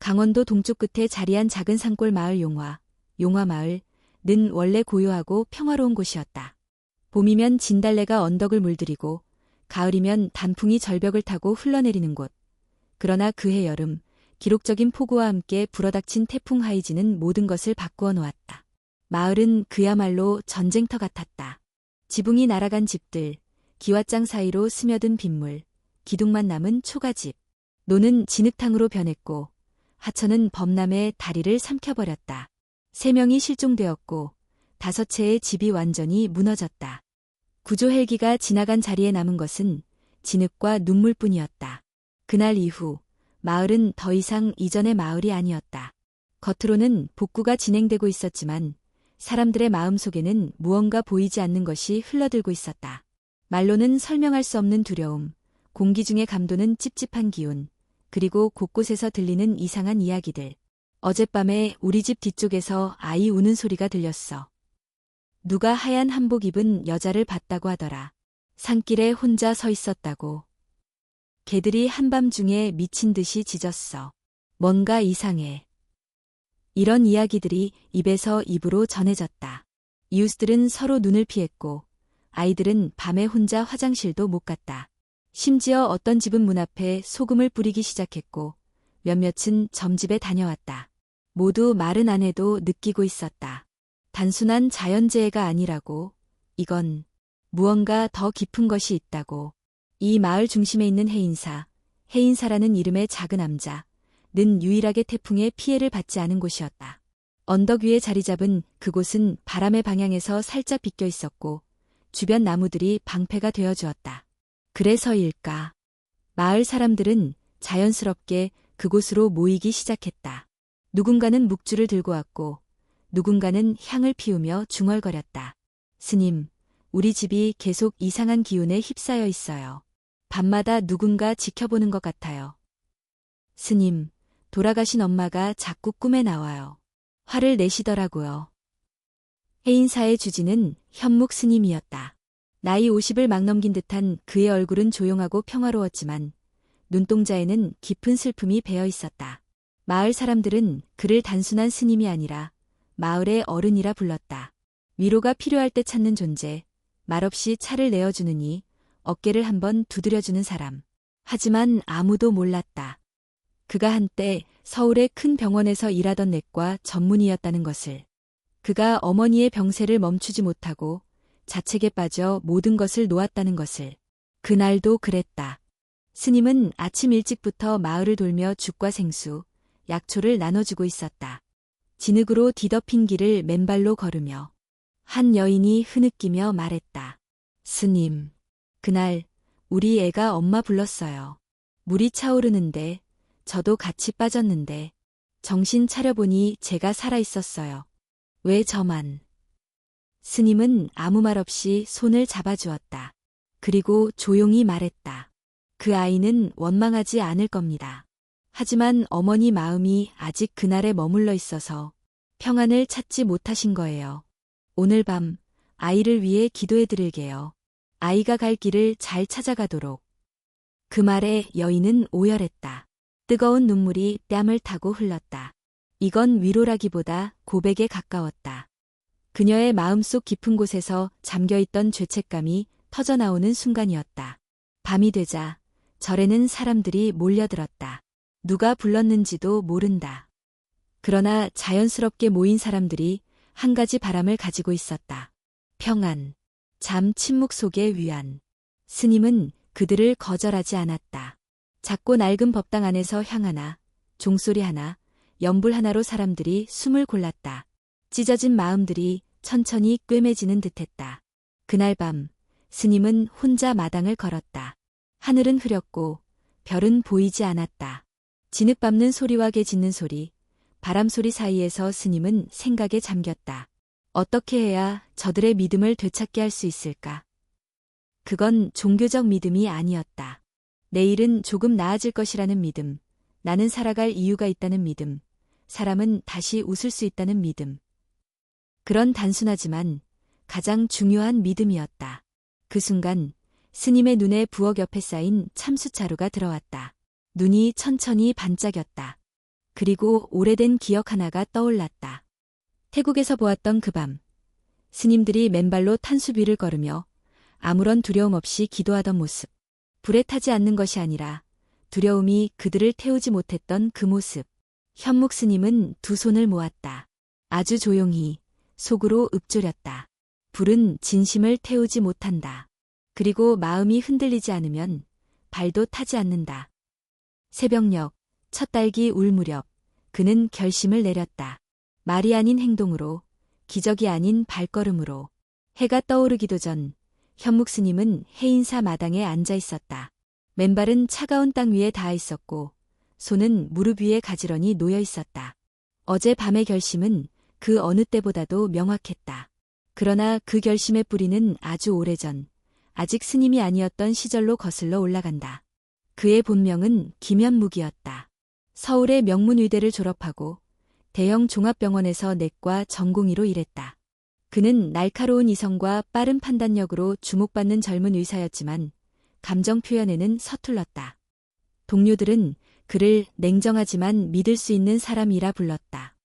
강원도 동쪽 끝에 자리한 작은 산골 마을 용화마을는 원래 고요하고 평화로운 곳이었다. 봄이면 진달래가 언덕을 물들이고 가을이면 단풍이 절벽을 타고 흘러내리는 곳. 그러나 그해 여름, 기록적인 폭우와 함께 불어닥친 태풍 하이지는 모든 것을 바꾸어 놓았다. 마을은 그야말로 전쟁터 같았다. 지붕이 날아간 집들, 기와장 사이로 스며든 빗물, 기둥만 남은 초가집. 노는 진흙탕으로 변했고 하천은 범람의 다리를 삼켜버렸다. 3명이 실종되었고 5채의 집이 완전히 무너졌다. 구조 헬기가 지나간 자리에 남은 것은 진흙과 눈물뿐이었다. 그날 이후 마을은 더 이상 이전의 마을이 아니었다. 겉으로는 복구가 진행되고 있었지만 사람들의 마음속에는 무언가 보이지 않는 것이 흘러들고 있었다. 말로는 설명할 수 없는 두려움, 공기 중에 감도는 찝찝한 기운, 그리고 곳곳에서 들리는 이상한 이야기들. 어젯밤에 우리 집 뒤쪽에서 아이 우는 소리가 들렸어. 누가 하얀 한복 입은 여자를 봤다고 하더라. 산길에 혼자 서 있었다고. 개들이 한밤중에 미친 듯이 짖었어. 뭔가 이상해. 이런 이야기들이 입에서 입으로 전해졌다. 이웃들은 서로 눈을 피했고 아이들은 밤에 혼자 화장실도 못 갔다. 심지어 어떤 집은 문 앞에 소금을 뿌리기 시작했고 몇몇은 점집에 다녀왔다. 모두 말은 안 해도 느끼고 있었다. 단순한 자연재해가 아니라고. 이건 무언가 더 깊은 것이 있다고. 이 마을 중심에 있는 해인사라는 이름의 작은 암자는 유일하게 태풍의 피해를 받지 않은 곳이었다. 언덕 위에 자리 잡은 그곳은 바람의 방향에서 살짝 비껴 있었고 주변 나무들이 방패가 되어주었다. 그래서일까? 마을 사람들은 자연스럽게 그곳으로 모이기 시작했다. 누군가는 묵주를 들고 왔고 누군가는 향을 피우며 중얼거렸다. 스님, 우리 집이 계속 이상한 기운에 휩싸여 있어요. 밤마다 누군가 지켜보는 것 같아요. 스님, 돌아가신 엄마가 자꾸 꿈에 나와요. 화를 내시더라고요. 해인사의 주지는 현묵 스님이었다. 나이 50을 막 넘긴 듯한 그의 얼굴은 조용하고 평화로웠지만 눈동자에는 깊은 슬픔이 배어 있었다. 마을 사람들은 그를 단순한 스님이 아니라 마을의 어른이라 불렀다. 위로가 필요할 때 찾는 존재, 말없이 차를 내어주는 이, 어깨를 한번 두드려주는 사람. 하지만 아무도 몰랐다. 그가 한때 서울의 큰 병원에서 일하던 내과 전문의였다는 것을. 그가 어머니의 병세를 멈추지 못하고 자책에 빠져 모든 것을 놓았다는 것을. 그날도 그랬다. 스님은 아침 일찍부터 마을을 돌며 죽과 생수, 약초를 나눠주고 있었다. 진흙으로 뒤덮인 길을 맨발로 걸으며 한 여인이 흐느끼며 말했다. 스님, 그날 우리 애가 엄마 불렀어요. 물이 차오르는데 저도 같이 빠졌는데 정신 차려보니 제가 살아있었어요. 왜 저만? 스님은 아무 말 없이 손을 잡아주었다. 그리고 조용히 말했다. 그 아이는 원망하지 않을 겁니다. 하지만 어머니 마음이 아직 그날에 머물러 있어서 평안을 찾지 못하신 거예요. 오늘 밤 아이를 위해 기도해 드릴게요. 아이가 갈 길을 잘 찾아가도록. 그 말에 여인은 오열했다. 뜨거운 눈물이 뺨을 타고 흘렀다. 이건 위로라기보다 고백에 가까웠다. 그녀의 마음속 깊은 곳에서 잠겨있던 죄책감이 터져나오는 순간이었다. 밤이 되자 절에는 사람들이 몰려들었다. 누가 불렀는지도 모른다. 그러나 자연스럽게 모인 사람들이 한 가지 바람을 가지고 있었다. 평안, 잠, 침묵 속의 위안. 스님은 그들을 거절하지 않았다. 작고 낡은 법당 안에서 향 하나, 종소리 하나, 연불 하나로 사람들이 숨을 골랐다. 찢어진 마음들이 천천히 꿰매지는 듯했다. 그날 밤 스님은 혼자 마당을 걸었다. 하늘은 흐렸고 별은 보이지 않았다. 진흙 밟는 소리와 개 짖는 소리, 바람 소리 사이에서 스님은 생각에 잠겼다. 어떻게 해야 저들의 믿음을 되찾게 할 수 있을까? 그건 종교적 믿음이 아니었다. 내일은 조금 나아질 것이라는 믿음, 나는 살아갈 이유가 있다는 믿음, 사람은 다시 웃을 수 있다는 믿음. 그런 단순하지만 가장 중요한 믿음이었다. 그 순간 스님의 눈에 부엌 옆에 쌓인 참수자루가 들어왔다. 눈이 천천히 반짝였다. 그리고 오래된 기억 하나가 떠올랐다. 태국에서 보았던 그 밤, 스님들이 맨발로 탄숲 위를 걸으며 아무런 두려움 없이 기도하던 모습. 불에 타지 않는 것이 아니라 두려움이 그들을 태우지 못했던 그 모습. 현묵 스님은 두 손을 모았다. 아주 조용히 속으로 읊조렸다. 불은 진심을 태우지 못한다. 그리고 마음이 흔들리지 않으면 발도 타지 않는다. 새벽녘, 첫 딸기 울 무렵, 그는 결심을 내렸다. 말이 아닌 행동으로, 기적이 아닌 발걸음으로. 해가 떠오르기도 전, 현묵 스님은 해인사 마당에 앉아 있었다. 맨발은 차가운 땅 위에 닿아 있었고, 손은 무릎 위에 가지런히 놓여 있었다. 어제 밤의 결심은 그 어느 때보다도 명확했다. 그러나 그 결심의 뿌리는 아주 오래전, 아직 스님이 아니었던 시절로 거슬러 올라간다. 그의 본명은 김현묵이었다. 서울의 명문의대를 졸업하고 대형 종합병원에서 내과 전공의로 일했다. 그는 날카로운 이성과 빠른 판단력으로 주목받는 젊은 의사였지만 감정 표현에는 서툴렀다. 동료들은 그를 냉정하지만 믿을 수 있는 사람이라 불렀다.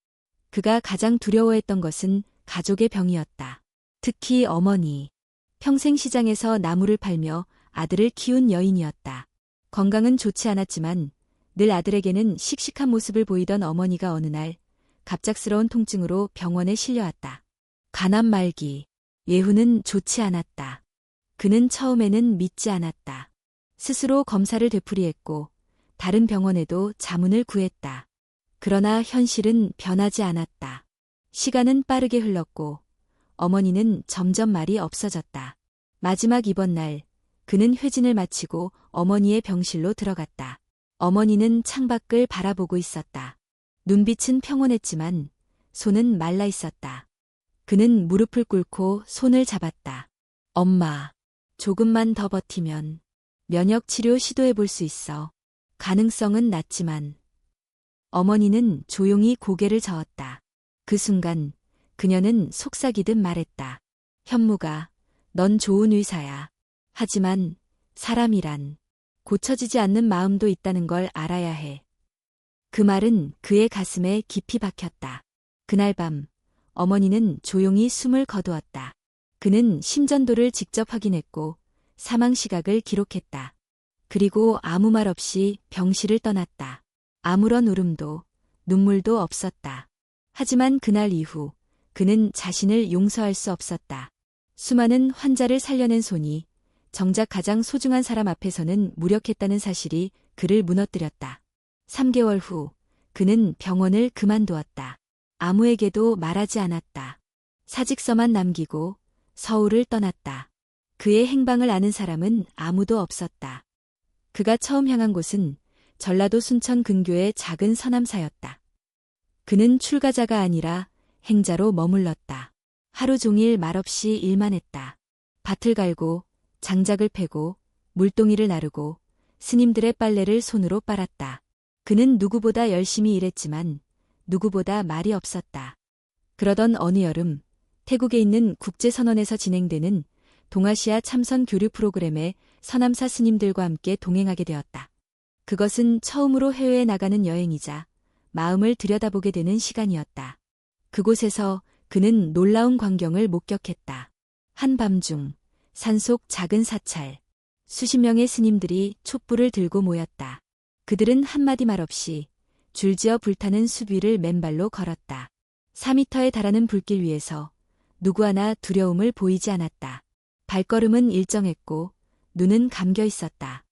그가 가장 두려워했던 것은 가족의 병이었다. 특히 어머니. 평생 시장에서 나무를 팔며 아들을 키운 여인이었다. 건강은 좋지 않았지만 늘 아들에게는 씩씩한 모습을 보이던 어머니가 어느 날 갑작스러운 통증으로 병원에 실려왔다. 간암 말기. 예후는 좋지 않았다. 그는 처음에는 믿지 않았다. 스스로 검사를 되풀이했고 다른 병원에도 자문을 구했다. 그러나 현실은 변하지 않았다. 시간은 빠르게 흘렀고 어머니는 점점 말이 없어졌다. 마지막 입원 날 그는 회진을 마치고 어머니의 병실로 들어갔다. 어머니는 창밖을 바라보고 있었다. 눈빛은 평온했지만 손은 말라 있었다. 그는 무릎을 꿇고 손을 잡았다. 엄마, 조금만 더 버티면 면역 치료 시도해 볼 수 있어. 가능성은 낮지만. 어머니는 조용히 고개를 저었다. 그 순간 그녀는 속삭이듯 말했다. 현무가, 넌 좋은 의사야. 하지만 사람이란 고쳐지지 않는 마음도 있다는 걸 알아야 해. 그 말은 그의 가슴에 깊이 박혔다. 그날 밤 어머니는 조용히 숨을 거두었다. 그는 심전도를 직접 확인했고 사망 시각을 기록했다. 그리고 아무 말 없이 병실을 떠났다. 아무런 울음도 눈물도 없었다. 하지만 그날 이후 그는 자신을 용서할 수 없었다. 수많은 환자를 살려낸 손이 정작 가장 소중한 사람 앞에서는 무력했다는 사실이 그를 무너뜨렸다. 3개월 후 그는 병원을 그만두었다. 아무에게도 말하지 않았다. 사직서만 남기고 서울을 떠났다. 그의 행방을 아는 사람은 아무도 없었다. 그가 처음 향한 곳은 전라도 순천 근교의 작은 서남사였다. 그는 출가자가 아니라 행자로 머물렀다. 하루 종일 말없이 일만 했다. 밭을 갈고 장작을 패고 물동이를 나르고 스님들의 빨래를 손으로 빨았다. 그는 누구보다 열심히 일했지만 누구보다 말이 없었다. 그러던 어느 여름 태국에 있는 국제선원에서 진행되는 동아시아 참선 교류 프로그램에 서남사 스님들과 함께 동행하게 되었다. 그것은 처음으로 해외에 나가는 여행이자 마음을 들여다보게 되는 시간이었다. 그곳에서 그는 놀라운 광경을 목격했다. 한밤중 산속 작은 사찰. 수십 명의 스님들이 촛불을 들고 모였다. 그들은 한마디 말 없이 줄지어 불타는 숲 위를 맨발로 걸었다. 4미터에 달하는 불길 위에서 누구 하나 두려움을 보이지 않았다. 발걸음은 일정했고 눈은 감겨 있었다.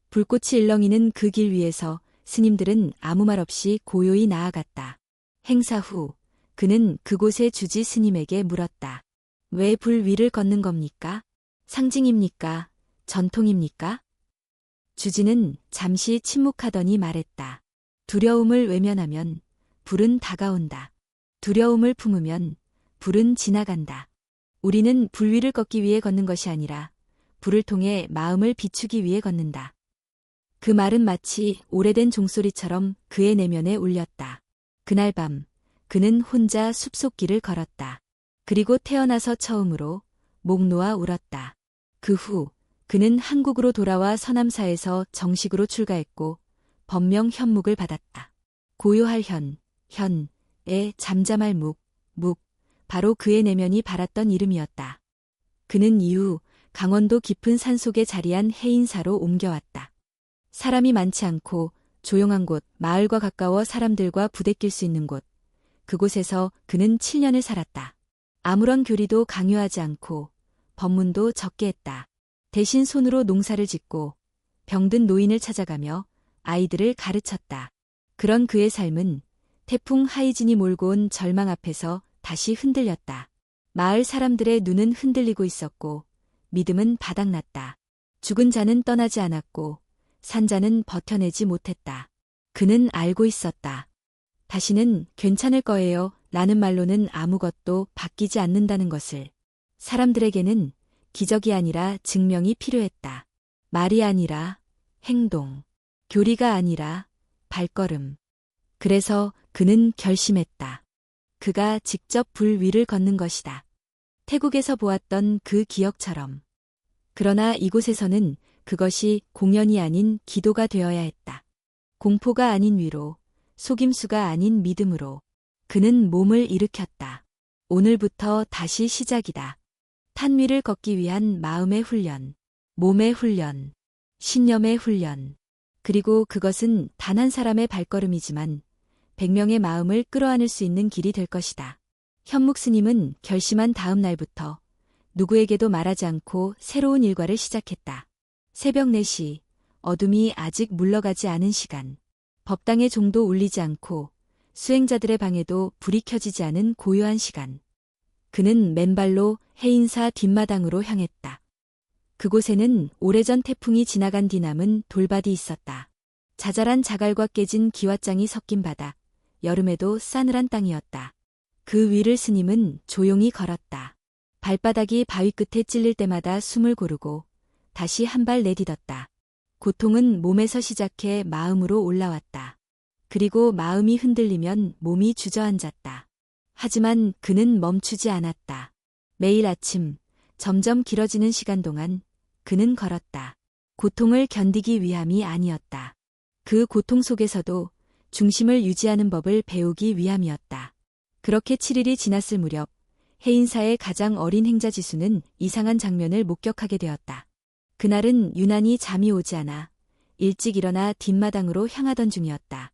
불꽃이 일렁이는 그 길 위에서 스님들은 아무 말 없이 고요히 나아갔다. 행사 후 그는 그곳의 주지 스님에게 물었다. 왜 불 위를 걷는 겁니까? 상징입니까? 전통입니까? 주지는 잠시 침묵하더니 말했다. 두려움을 외면하면 불은 다가온다. 두려움을 품으면 불은 지나간다. 우리는 불 위를 걷기 위해 걷는 것이 아니라 불을 통해 마음을 비추기 위해 걷는다. 그 말은 마치 오래된 종소리처럼 그의 내면에 울렸다. 그날 밤 그는 혼자 숲속길을 걸었다. 그리고 태어나서 처음으로 목 놓아 울었다. 그 후 그는 한국으로 돌아와 서남사에서 정식으로 출가했고 법명 현묵을 받았다. 고요할 의 잠잠할 묵, 바로 그의 내면이 바랐던 이름이었다. 그는 이후 강원도 깊은 산속에 자리한 해인사로 옮겨왔다. 사람이 많지 않고 조용한 곳, 마을과 가까워 사람들과 부대낄 수 있는 곳. 그곳에서 그는 7년을 살았다. 아무런 교리도 강요하지 않고 법문도 적게 했다. 대신 손으로 농사를 짓고 병든 노인을 찾아가며 아이들을 가르쳤다. 그런 그의 삶은 태풍 하이진이 몰고 온 절망 앞에서 다시 흔들렸다. 마을 사람들의 눈은 흔들리고 있었고 믿음은 바닥났다. 죽은 자는 떠나지 않았고 산자는 버텨내지 못했다. 그는 알고 있었다. 다시는 괜찮을 거예요 라는 말로는 아무것도 바뀌지 않는다는 것을. 사람들에게는 기적이 아니라 증명이 필요했다. 말이 아니라 행동, 교리가 아니라 발걸음. 그래서 그는 결심했다. 그가 직접 불 위를 걷는 것이다. 태국에서 보았던 그 기억처럼. 그러나 이곳에서는 그것이 공연이 아닌 기도가 되어야 했다. 공포가 아닌 위로, 속임수가 아닌 믿음으로. 그는 몸을 일으켰다. 오늘부터 다시 시작이다. 탄 위를 걷기 위한 마음의 훈련, 몸의 훈련, 신념의 훈련. 그리고 그것은 단 한 사람의 발걸음이지만 100명의 마음을 끌어안을 수 있는 길이 될 것이다. 현묵 스님은 결심한 다음 날부터 누구에게도 말하지 않고 새로운 일과를 시작했다. 새벽 4시, 어둠이 아직 물러가지 않은 시간. 법당의 종도 울리지 않고 수행자들의 방에도 불이 켜지지 않은 고요한 시간. 그는 맨발로 해인사 뒷마당으로 향했다. 그곳에는 오래전 태풍이 지나간 뒤 남은 돌밭이 있었다. 자잘한 자갈과 깨진 기왓장이 섞인 바닥, 여름에도 싸늘한 땅이었다. 그 위를 스님은 조용히 걸었다. 발바닥이 바위 끝에 찔릴 때마다 숨을 고르고 다시 한 발 내딛었다. 고통은 몸에서 시작해 마음으로 올라왔다. 그리고 마음이 흔들리면 몸이 주저앉았다. 하지만 그는 멈추지 않았다. 매일 아침, 점점 길어지는 시간 동안 그는 걸었다. 고통을 견디기 위함이 아니었다. 그 고통 속에서도 중심을 유지하는 법을 배우기 위함이었다. 그렇게 7일이 지났을 무렵 해인사의 가장 어린 행자 지수는 이상한 장면을 목격하게 되었다. 그날은 유난히 잠이 오지 않아 일찍 일어나 뒷마당으로 향하던 중이었다.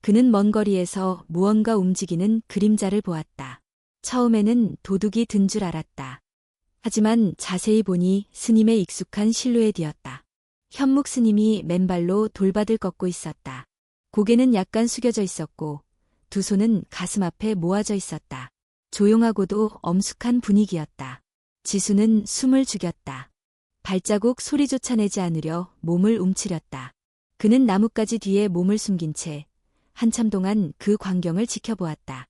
그는 먼 거리에서 무언가 움직이는 그림자를 보았다. 처음에는 도둑이 든 줄 알았다. 하지만 자세히 보니 스님의 익숙한 실루엣이었다. 현묵 스님이 맨발로 돌밭을 걷고 있었다. 고개는 약간 숙여져 있었고 두 손은 가슴 앞에 모아져 있었다. 조용하고도 엄숙한 분위기였다. 지수는 숨을 죽였다. 발자국 소리조차 내지 않으려 몸을 움츠렸다. 그는 나뭇가지 뒤에 몸을 숨긴 채 한참 동안 그 광경을 지켜보았다.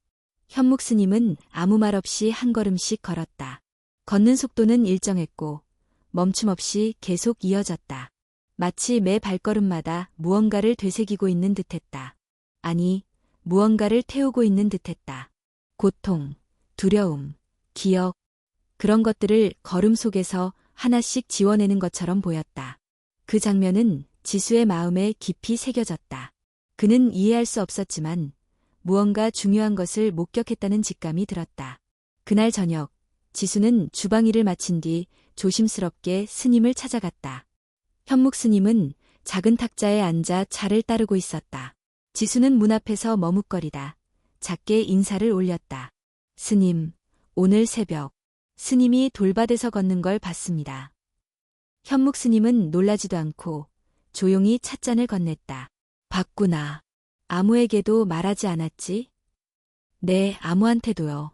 현묵 스님은 아무 말 없이 한 걸음씩 걸었다. 걷는 속도는 일정했고 멈춤 없이 계속 이어졌다. 마치 매 발걸음마다 무언가를 되새기고 있는 듯했다. 아니, 무언가를 태우고 있는 듯했다. 고통, 두려움, 기억, 그런 것들을 걸음 속에서 하나씩 지워내는 것처럼 보였다. 그 장면은 지수의 마음에 깊이 새겨졌다. 그는 이해할 수 없었지만 무언가 중요한 것을 목격했다는 직감이 들었다. 그날 저녁, 지수는 주방 일을 마친 뒤 조심스럽게 스님을 찾아갔다. 현묵 스님은 작은 탁자에 앉아 차를 따르고 있었다. 지수는 문 앞에서 머뭇거리다 작게 인사를 올렸다. 스님, 오늘 새벽 스님이 돌밭에서 걷는 걸 봤습니다. 현묵 스님은 놀라지도 않고 조용히 찻잔을 건넸다. 봤구나. 아무에게도 말하지 않았지? 네, 아무한테도요.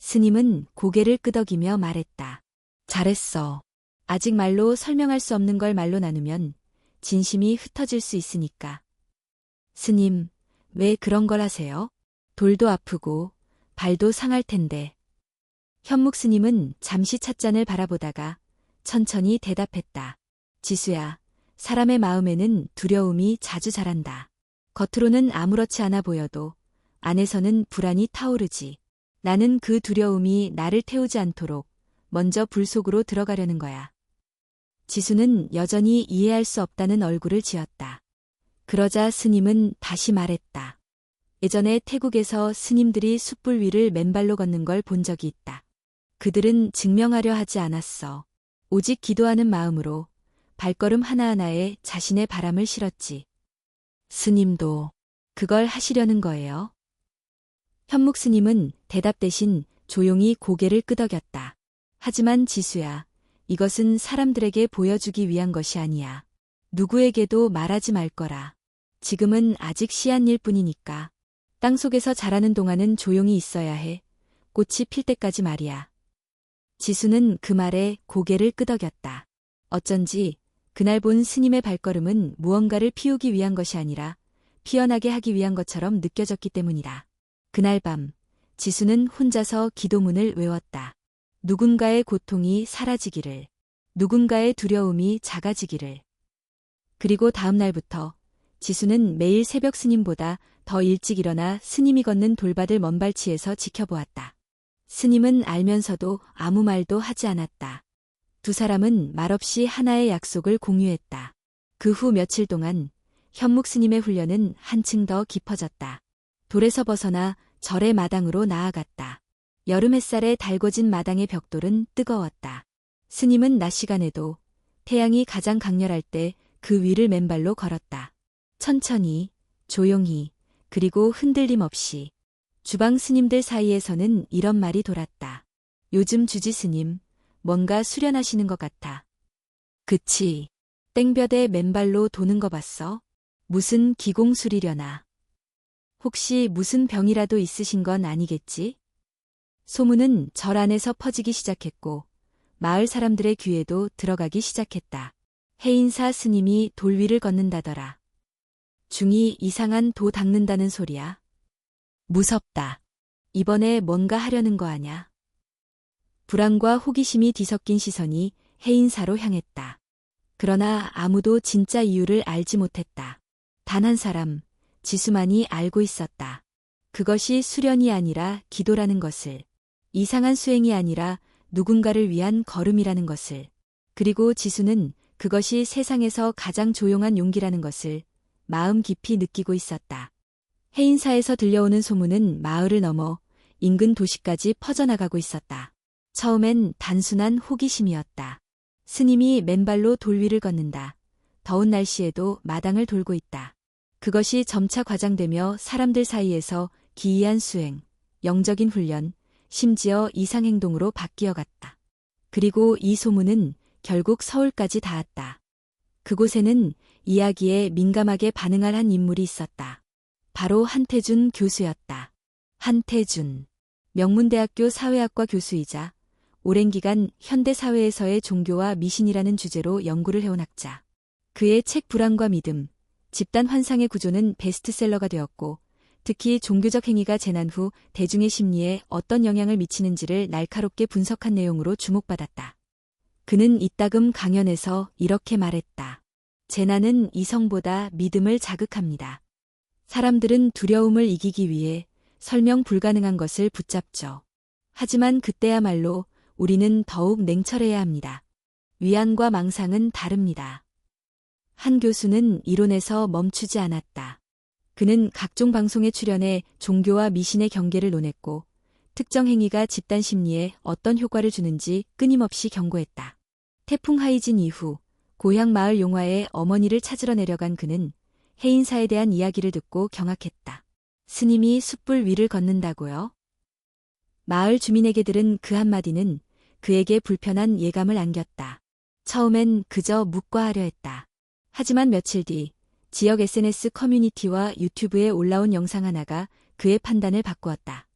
스님은 고개를 끄덕이며 말했다. 잘했어. 아직 말로 설명할 수 없는 걸 말로 나누면 진심이 흩어질 수 있으니까. 스님, 왜 그런 걸 하세요? 돌도 아프고 발도 상할 텐데. 현묵 스님은 잠시 찻잔을 바라보다가 천천히 대답했다. 지수야, 사람의 마음에는 두려움이 자주 자란다. 겉으로는 아무렇지 않아 보여도 안에서는 불안이 타오르지. 나는 그 두려움이 나를 태우지 않도록 먼저 불 속으로 들어가려는 거야. 지수는 여전히 이해할 수 없다는 얼굴을 지었다. 그러자 스님은 다시 말했다. 예전에 태국에서 스님들이 숯불 위를 맨발로 걷는 걸 본 적이 있다. 그들은 증명하려 하지 않았어. 오직 기도하는 마음으로 발걸음 하나하나에 자신의 바람을 실었지. 스님도 그걸 하시려는 거예요? 현묵 스님은 대답 대신 조용히 고개를 끄덕였다. 하지만 지수야, 이것은 사람들에게 보여주기 위한 것이 아니야. 누구에게도 말하지 말 거라. 지금은 아직 씨앗일 뿐이니까. 땅속에서 자라는 동안은 조용히 있어야 해. 꽃이 필 때까지 말이야. 지수는 그 말에 고개를 끄덕였다. 어쩐지 그날 본 스님의 발걸음은 무언가를 피우기 위한 것이 아니라 피어나게 하기 위한 것처럼 느껴졌기 때문이다. 그날 밤 지수는 혼자서 기도문을 외웠다. 누군가의 고통이 사라지기를, 누군가의 두려움이 작아지기를. 그리고 다음 날부터 지수는 매일 새벽 스님보다 더 일찍 일어나 스님이 걷는 돌밭을 먼발치에서 지켜보았다. 스님은 알면서도 아무 말도 하지 않았다. 두 사람은 말없이 하나의 약속을 공유했다. 그 후 며칠 동안 현묵 스님의 훈련은 한층 더 깊어졌다. 돌에서 벗어나 절의 마당으로 나아갔다. 여름 햇살에 달궈진 마당의 벽돌은 뜨거웠다. 스님은 낮 시간에도 태양이 가장 강렬할 때 그 위를 맨발로 걸었다. 천천히, 조용히, 그리고 흔들림 없이. 주방 스님들 사이에서는 이런 말이 돌았다. 요즘 주지 스님, 뭔가 수련하시는 것 같아. 그치. 땡볕에 맨발로 도는 거 봤어? 무슨 기공술이려나. 혹시 무슨 병이라도 있으신 건 아니겠지? 소문은 절 안에서 퍼지기 시작했고 마을 사람들의 귀에도 들어가기 시작했다. 해인사 스님이 돌 위를 걷는다더라. 중이 이상한 도 닦는다는 소리야. 무섭다. 이번에 뭔가 하려는 거 아냐? 불안과 호기심이 뒤섞인 시선이 해인사로 향했다. 그러나 아무도 진짜 이유를 알지 못했다. 단 한 사람, 지수만이 알고 있었다. 그것이 수련이 아니라 기도라는 것을, 이상한 수행이 아니라 누군가를 위한 걸음이라는 것을, 그리고 지수는 그것이 세상에서 가장 조용한 용기라는 것을 마음 깊이 느끼고 있었다. 해인사에서 들려오는 소문은 마을을 넘어 인근 도시까지 퍼져나가고 있었다. 처음엔 단순한 호기심이었다. 스님이 맨발로 돌 위를 걷는다. 더운 날씨에도 마당을 돌고 있다. 그것이 점차 과장되며 사람들 사이에서 기이한 수행, 영적인 훈련, 심지어 이상행동으로 바뀌어갔다. 그리고 이 소문은 결국 서울까지 닿았다. 그곳에는 이야기에 민감하게 반응할 한 인물이 있었다. 바로 한태준 교수였다. 한태준, 명문대학교 사회학과 교수이자 오랜 기간 현대사회에서의 종교와 미신이라는 주제로 연구를 해온 학자. 그의 책 불안과 믿음, 집단 환상의 구조는 베스트셀러가 되었고 특히 종교적 행위가 재난 후 대중의 심리에 어떤 영향을 미치는지를 날카롭게 분석한 내용으로 주목받았다. 그는 이따금 강연에서 이렇게 말했다. 재난은 이성보다 믿음을 자극합니다. 사람들은 두려움을 이기기 위해 설명 불가능한 것을 붙잡죠. 하지만 그때야말로 우리는 더욱 냉철해야 합니다. 위안과 망상은 다릅니다. 한 교수는 이론에서 멈추지 않았다. 그는 각종 방송에 출연해 종교와 미신의 경계를 논했고 특정 행위가 집단 심리에 어떤 효과를 주는지 끊임없이 경고했다. 태풍 하이진 이후 고향 마을 용화에 어머니를 찾으러 내려간 그는 해인사에 대한 이야기를 듣고 경악했다. 스님이 숯불 위를 걷는다고요? 마을 주민에게 들은 그 한마디는 그에게 불편한 예감을 안겼다. 처음엔 그저 묵과하려 했다. 하지만 며칠 뒤 지역 SNS 커뮤니티와 유튜브에 올라온 영상 하나가 그의 판단을 바꾸었다.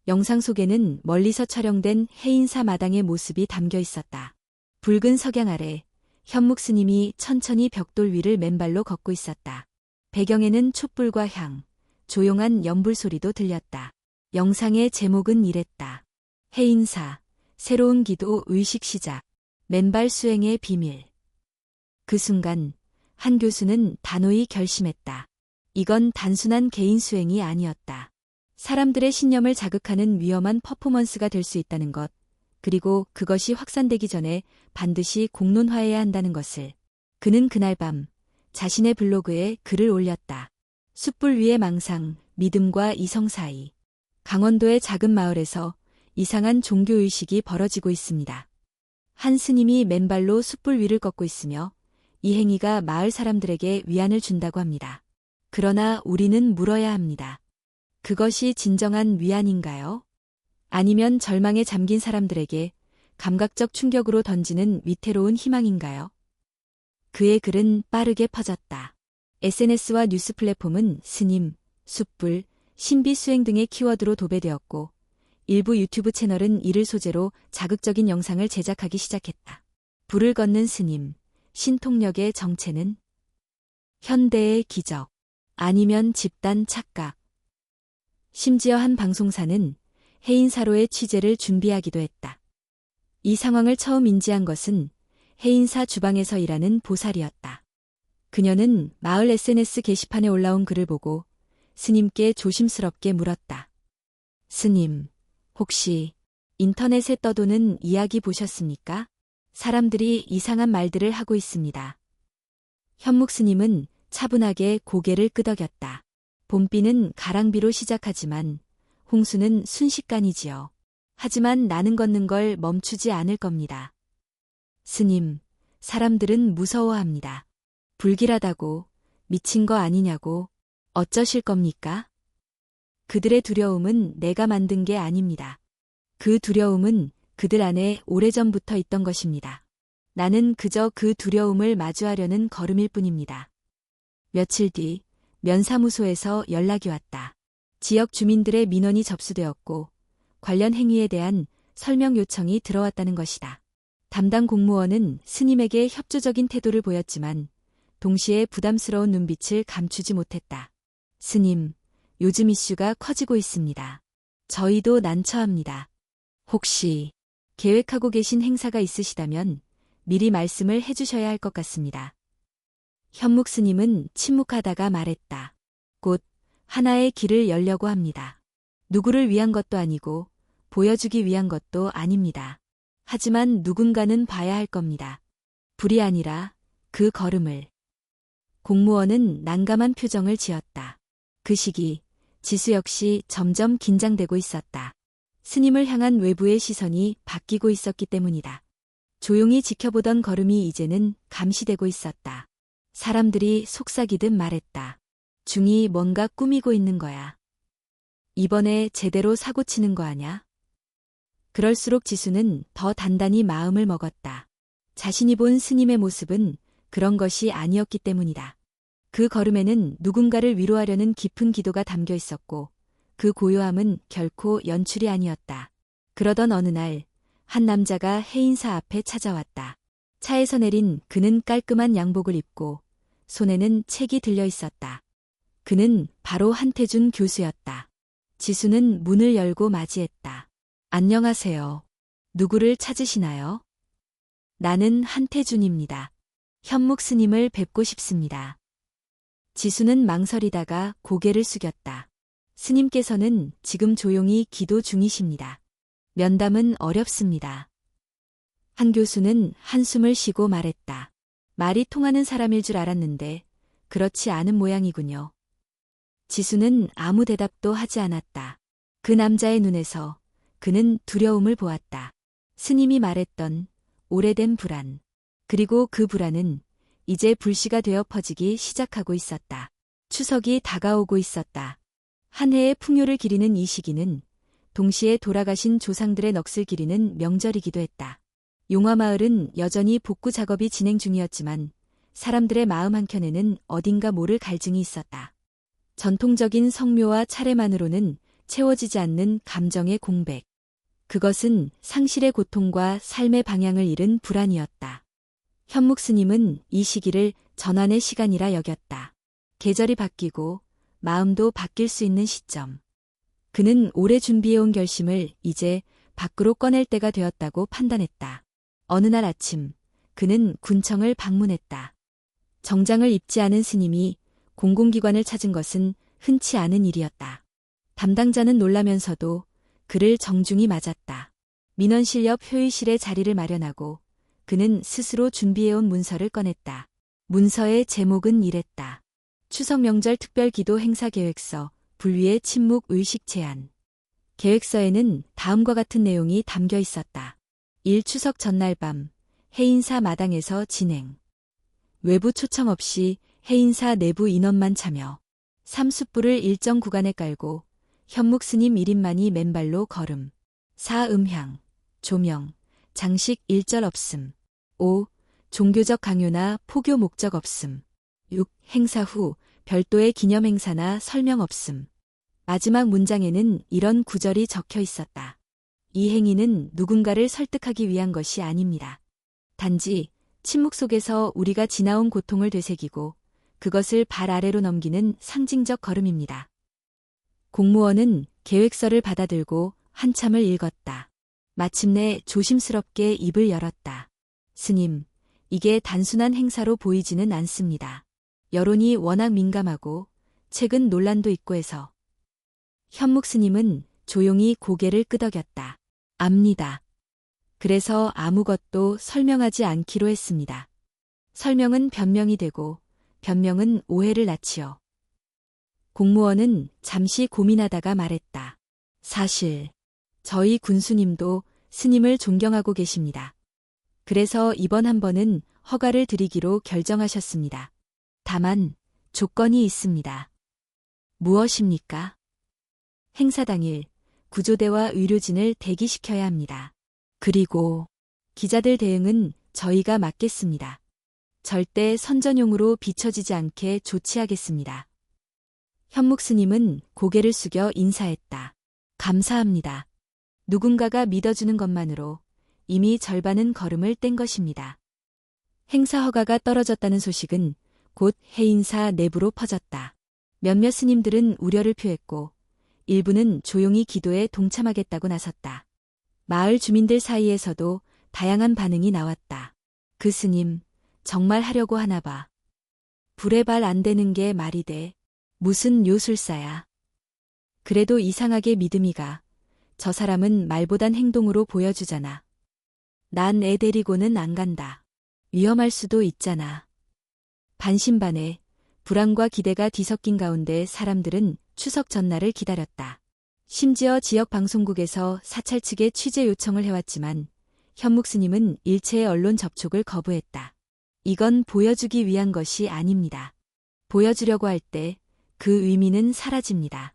영상 속에는 멀리서 촬영된 해인사 마당의 모습이 담겨 있었다. 붉은 석양 아래 현묵 스님이 천천히 벽돌 위를 맨발로 걷고 있었다. 배경에는 촛불과 향, 조용한 연불 소리도 들렸다. 영상의 제목은 이랬다. 해인사, 새로운 기도 의식 시작, 맨발 수행의 비밀. 그 순간 한 교수는 단호히 결심했다. 이건 단순한 개인 수행이 아니었다. 사람들의 신념을 자극하는 위험한 퍼포먼스가 될 수 있다는 것, 그리고 그것이 확산되기 전에 반드시 공론화해야 한다는 것을. 그는 그날 밤 자신의 블로그에 글을 올렸다. 숯불 위의 망상, 믿음과 이성 사이. 강원도의 작은 마을에서 이상한 종교의식이 벌어지고 있습니다. 한 스님이 맨발로 숯불 위를 걷고 있으며 이 행위가 마을 사람들에게 위안을 준다고 합니다. 그러나 우리는 물어야 합니다. 그것이 진정한 위안인가요? 아니면 절망에 잠긴 사람들에게 감각적 충격으로 던지는 위태로운 희망인가요? 그의 글은 빠르게 퍼졌다. SNS와 뉴스 플랫폼은 스님, 숯불, 신비 수행 등의 키워드로 도배되었고 일부 유튜브 채널은 이를 소재로 자극적인 영상을 제작하기 시작했다. 불을 걷는 스님, 신통력의 정체는? 현대의 기적, 아니면 집단 착각. 심지어 한 방송사는 해인사로의 취재를 준비하기도 했다. 이 상황을 처음 인지한 것은 해인사 주방에서 일하는 보살이었다. 그녀는 마을 SNS 게시판에 올라온 글을 보고 스님께 조심스럽게 물었다. 스님, 혹시 인터넷에 떠도는 이야기 보셨습니까? 사람들이 이상한 말들을 하고 있습니다. 현묵 스님은 차분하게 고개를 끄덕였다. 봄비는 가랑비로 시작하지만 홍수는 순식간이지요. 하지만 나는 걷는 걸 멈추지 않을 겁니다. 스님, 사람들은 무서워합니다. 불길하다고, 미친 거 아니냐고, 어쩌실 겁니까? 그들의 두려움은 내가 만든 게 아닙니다. 그 두려움은 그들 안에 오래전부터 있던 것입니다. 나는 그저 그 두려움을 마주하려는 걸음일 뿐입니다. 며칠 뒤 면사무소에서 연락이 왔다. 지역 주민들의 민원이 접수되었고 관련 행위에 대한 설명 요청이 들어왔다는 것이다. 담당 공무원은 스님에게 협조적인 태도를 보였지만 동시에 부담스러운 눈빛을 감추지 못했다. 스님, 요즘 이슈가 커지고 있습니다. 저희도 난처합니다. 혹시 계획하고 계신 행사가 있으시다면 미리 말씀을 해주셔야 할 것 같습니다. 현묵 스님은 침묵하다가 말했다. 곧 하나의 길을 열려고 합니다. 누구를 위한 것도 아니고 보여주기 위한 것도 아닙니다. 하지만 누군가는 봐야 할 겁니다. 불이 아니라 그 걸음을. 공무원은 난감한 표정을 지었다. 그 시기 지수 역시 점점 긴장되고 있었다. 스님을 향한 외부의 시선이 바뀌고 있었기 때문이다. 조용히 지켜보던 걸음이 이제는 감시되고 있었다. 사람들이 속삭이듯 말했다. 중이 뭔가 꾸미고 있는 거야. 이번에 제대로 사고치는 거 아냐? 그럴수록 지수는 더 단단히 마음을 먹었다. 자신이 본 스님의 모습은 그런 것이 아니었기 때문이다. 그 걸음에는 누군가를 위로하려는 깊은 기도가 담겨 있었고 그 고요함은 결코 연출이 아니었다. 그러던 어느 날 한 남자가 해인사 앞에 찾아왔다. 차에서 내린 그는 깔끔한 양복을 입고 손에는 책이 들려 있었다. 그는 바로 한태준 교수였다. 지수는 문을 열고 맞이했다. 안녕하세요. 누구를 찾으시나요? 나는 한태준입니다. 현묵 스님을 뵙고 싶습니다. 지수는 망설이다가 고개를 숙였다. 스님께서는 지금 조용히 기도 중이십니다. 면담은 어렵습니다. 한 교수는 한숨을 쉬고 말했다. 말이 통하는 사람일 줄 알았는데 그렇지 않은 모양이군요. 지수는 아무 대답도 하지 않았다. 그 남자의 눈에서 그는 두려움을 보았다. 스님이 말했던 오래된 불안. 그리고 그 불안은 이제 불씨가 되어 퍼지기 시작하고 있었다. 추석이 다가오고 있었다. 한 해의 풍요를 기리는 이 시기는 동시에 돌아가신 조상들의 넋을 기리는 명절이기도 했다. 용화마을은 여전히 복구 작업이 진행 중이었지만 사람들의 마음 한켠에는 어딘가 모를 갈증이 있었다. 전통적인 성묘와 차례만으로는 채워지지 않는 감정의 공백. 그것은 상실의 고통과 삶의 방향을 잃은 불안이었다. 현묵 스님은 이 시기를 전환의 시간이라 여겼다. 계절이 바뀌고 마음도 바뀔 수 있는 시점. 그는 오래 준비해온 결심을 이제 밖으로 꺼낼 때가 되었다고 판단했다. 어느 날 아침, 그는 군청을 방문했다. 정장을 입지 않은 스님이 공공기관을 찾은 것은 흔치 않은 일이었다. 담당자는 놀라면서도 그를 정중히 맞았다. 민원실 옆 회의실에 자리를 마련하고 그는 스스로 준비해온 문서를 꺼냈다. 문서의 제목은 이랬다. 추석 명절 특별 기도 행사 계획서, 불위의 침묵 의식 제안. 계획서에는 다음과 같은 내용이 담겨 있었다. 1. 추석 전날 밤, 해인사 마당에서 진행. 외부 초청 없이 해인사 내부 인원만 참여. 3. 숯불을 일정 구간에 깔고 현묵 스님 1인만이 맨발로 걸음. 4. 음향, 조명, 장식 일절 없음. 5. 종교적 강요나 포교 목적 없음. 6. 행사 후 별도의 기념 행사나 설명 없음. 마지막 문장에는 이런 구절이 적혀 있었다. 이 행위는 누군가를 설득하기 위한 것이 아닙니다. 단지 침묵 속에서 우리가 지나온 고통을 되새기고 그것을 발 아래로 넘기는 상징적 걸음입니다. 공무원은 계획서를 받아들고 한참을 읽었다. 마침내 조심스럽게 입을 열었다. 스님, 이게 단순한 행사로 보이지는 않습니다. 여론이 워낙 민감하고 최근 논란도 있고 해서. 현묵 스님은 조용히 고개를 끄덕였다. 압니다. 그래서 아무것도 설명하지 않기로 했습니다. 설명은 변명이 되고 변명은 오해를 낳지요. 공무원은 잠시 고민하다가 말했다. 사실 저희 군수님도 스님을 존경하고 계십니다. 그래서 이번 한 번은 허가를 드리기로 결정하셨습니다. 다만 조건이 있습니다. 무엇입니까? 행사 당일 구조대와 의료진을 대기시켜야 합니다. 그리고 기자들 대응은 저희가 맡겠습니다. 절대 선전용으로 비춰지지 않게 조치하겠습니다. 현묵 스님은 고개를 숙여 인사했다. 감사합니다. 누군가가 믿어주는 것만으로 이미 절반은 걸음을 뗀 것입니다. 행사 허가가 떨어졌다는 소식은 곧 해인사 내부로 퍼졌다. 몇몇 스님들은 우려를 표했고 일부는 조용히 기도에 동참하겠다고 나섰다. 마을 주민들 사이에서도 다양한 반응이 나왔다. 그 스님, 정말 하려고 하나 봐. 불에 발 안 대는 게 말이 돼. 무슨 요술사야. 그래도 이상하게 믿음이 가. 저 사람은 말보단 행동으로 보여주잖아. 난 애 데리고는 안 간다. 위험할 수도 있잖아. 반신반의 불안과 기대가 뒤섞인 가운데 사람들은 추석 전날을 기다렸다. 심지어 지역 방송국에서 사찰 측에 취재 요청을 해왔지만 현묵 스님은 일체의 언론 접촉을 거부했다. 이건 보여주기 위한 것이 아닙니다. 보여주려고 할 때 그 의미는 사라집니다.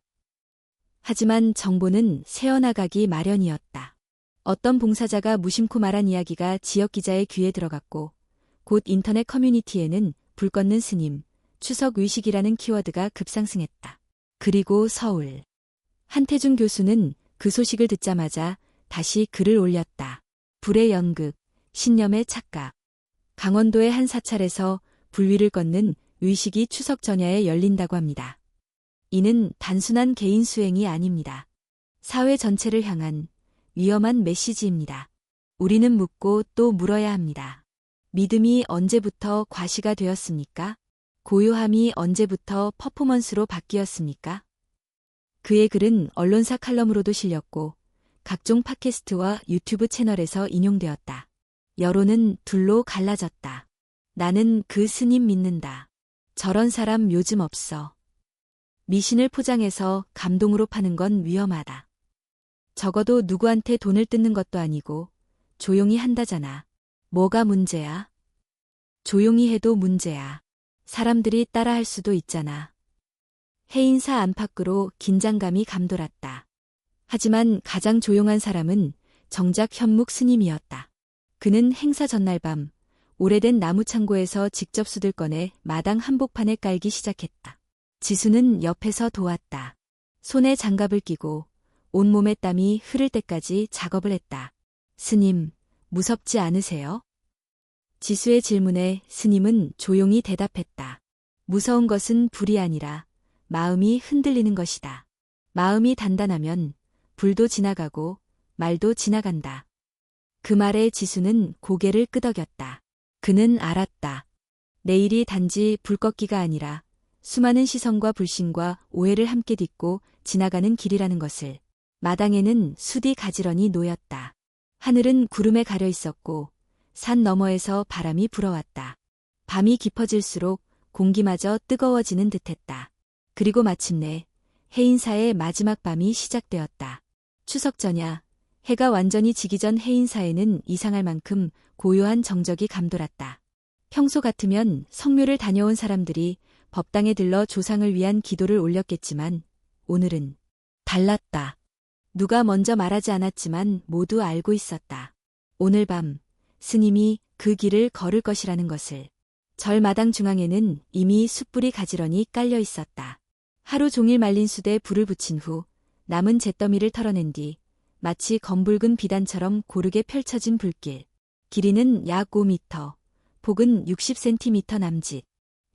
하지만 정보는 새어나가기 마련이었다. 어떤 봉사자가 무심코 말한 이야기가 지역 기자의 귀에 들어갔고 곧 인터넷 커뮤니티에는 불 껐는 스님, 추석 의식이라는 키워드가 급상승했다. 그리고 서울. 한태준 교수는 그 소식을 듣자마자 다시 글을 올렸다. 불의 연극, 신념의 착각. 강원도의 한 사찰에서 불위를 걷는 의식이 추석 전야에 열린다고 합니다. 이는 단순한 개인 수행이 아닙니다. 사회 전체를 향한 위험한 메시지입니다. 우리는 묻고 또 물어야 합니다. 믿음이 언제부터 과시가 되었습니까? 고요함이 언제부터 퍼포먼스로 바뀌었습니까? 그의 글은 언론사 칼럼으로도 실렸고 각종 팟캐스트와 유튜브 채널에서 인용되었다. 여론은 둘로 갈라졌다. 나는 그 스님 믿는다. 저런 사람 요즘 없어. 미신을 포장해서 감동으로 파는 건 위험하다. 적어도 누구한테 돈을 뜯는 것도 아니고 조용히 한다잖아. 뭐가 문제야? 조용히 해도 문제야. 사람들이 따라할 수도 있잖아. 해인사 안팎으로 긴장감이 감돌았다. 하지만 가장 조용한 사람은 정작 현묵 스님이었다. 그는 행사 전날 밤 오래된 나무 창고에서 직접 숯을 꺼내 마당 한복판에 깔기 시작했다. 지수는 옆에서 도왔다. 손에 장갑을 끼고 온몸에 땀이 흐를 때까지 작업을 했다. 스님, 무섭지 않으세요? 지수의 질문에 스님은 조용히 대답했다. 무서운 것은 불이 아니라 마음이 흔들리는 것이다. 마음이 단단하면 불도 지나가고 말도 지나간다. 그 말에 지수는 고개를 끄덕였다. 그는 알았다. 내일이 단지 불 껐기가 아니라 수많은 시선과 불신과 오해를 함께 딛고 지나가는 길이라는 것을. 마당에는 숯이 가지런히 놓였다. 하늘은 구름에 가려 있었고 산 너머에서 바람이 불어왔다. 밤이 깊어질수록 공기마저 뜨거워지는 듯했다. 그리고 마침내 해인사의 마지막 밤이 시작되었다. 추석 전야 해가 완전히 지기 전 해인사에는 이상할 만큼 고요한 정적이 감돌았다. 평소 같으면 성묘를 다녀온 사람들이 법당에 들러 조상을 위한 기도를 올렸겠지만 오늘은 달랐다. 누가 먼저 말하지 않았지만 모두 알고 있었다. 오늘 밤 스님이 그 길을 걸을 것이라는 것을. 절 마당 중앙에는 이미 숯불이 가지런히 깔려 있었다. 하루 종일 말린 숯에 불을 붙인 후 남은 잿더미를 털어낸 뒤 마치 검붉은 비단처럼 고르게 펼쳐진 불길. 길이는 약 5m, 폭은 60cm 남짓.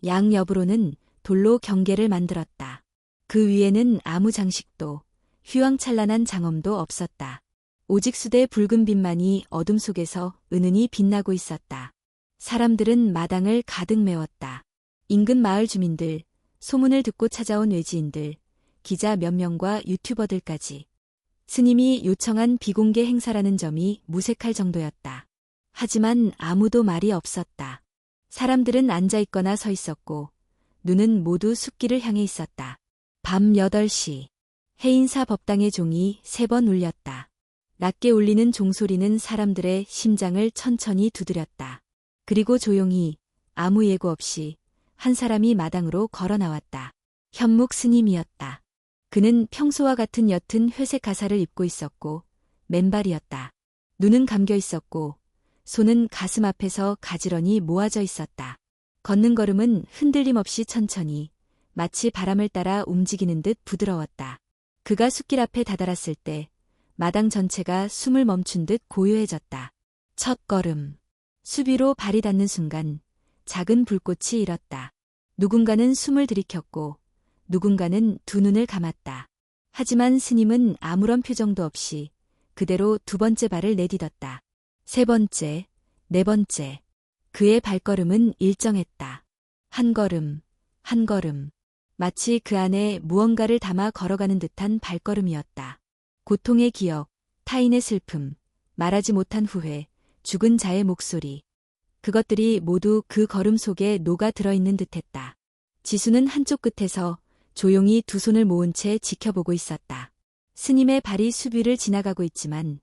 양 옆으로는 돌로 경계를 만들었다. 그 위에는 아무 장식도, 휘황찬란한 장엄도 없었다. 오직 숯의 붉은 빛만이 어둠 속에서 은은히 빛나고 있었다. 사람들은 마당을 가득 메웠다. 인근 마을 주민들, 소문을 듣고 찾아온 외지인들, 기자 몇 명과 유튜버들까지. 스님이 요청한 비공개 행사라는 점이 무색할 정도였다. 하지만 아무도 말이 없었다. 사람들은 앉아있거나 서 있었고 눈은 모두 숲길을 향해 있었다. 밤 8시 해인사 법당의 종이 3번 울렸다. 낮게 울리는 종소리는 사람들의 심장을 천천히 두드렸다. 그리고 조용히 아무 예고 없이 한 사람이 마당으로 걸어 나왔다. 현묵 스님이었다. 그는 평소와 같은 옅은 회색 가사를 입고 있었고 맨발이었다. 눈은 감겨 있었고 손은 가슴 앞에서 가지런히 모아져 있었다. 걷는 걸음은 흔들림 없이 천천히 마치 바람을 따라 움직이는 듯 부드러웠다. 그가 숲길 앞에 다다랐을 때 마당 전체가 숨을 멈춘 듯 고요해졌다. 첫 걸음. 숲 위로 발이 닿는 순간 작은 불꽃이 일었다. 누군가는 숨을 들이켰고 누군가는 두 눈을 감았다. 하지만 스님은 아무런 표정도 없이 그대로 두 번째 발을 내딛었다. 세 번째, 네 번째. 그의 발걸음은 일정했다. 한 걸음, 한 걸음. 마치 그 안에 무언가를 담아 걸어가는 듯한 발걸음이었다. 고통의 기억, 타인의 슬픔, 말하지 못한 후회, 죽은 자의 목소리. 그것들이 모두 그 걸음 속에 녹아 들어있는 듯했다. 지수는 한쪽 끝에서 조용히 두 손을 모은 채 지켜보고 있었다. 스님의 발이 숲 위를 지나가고 있지만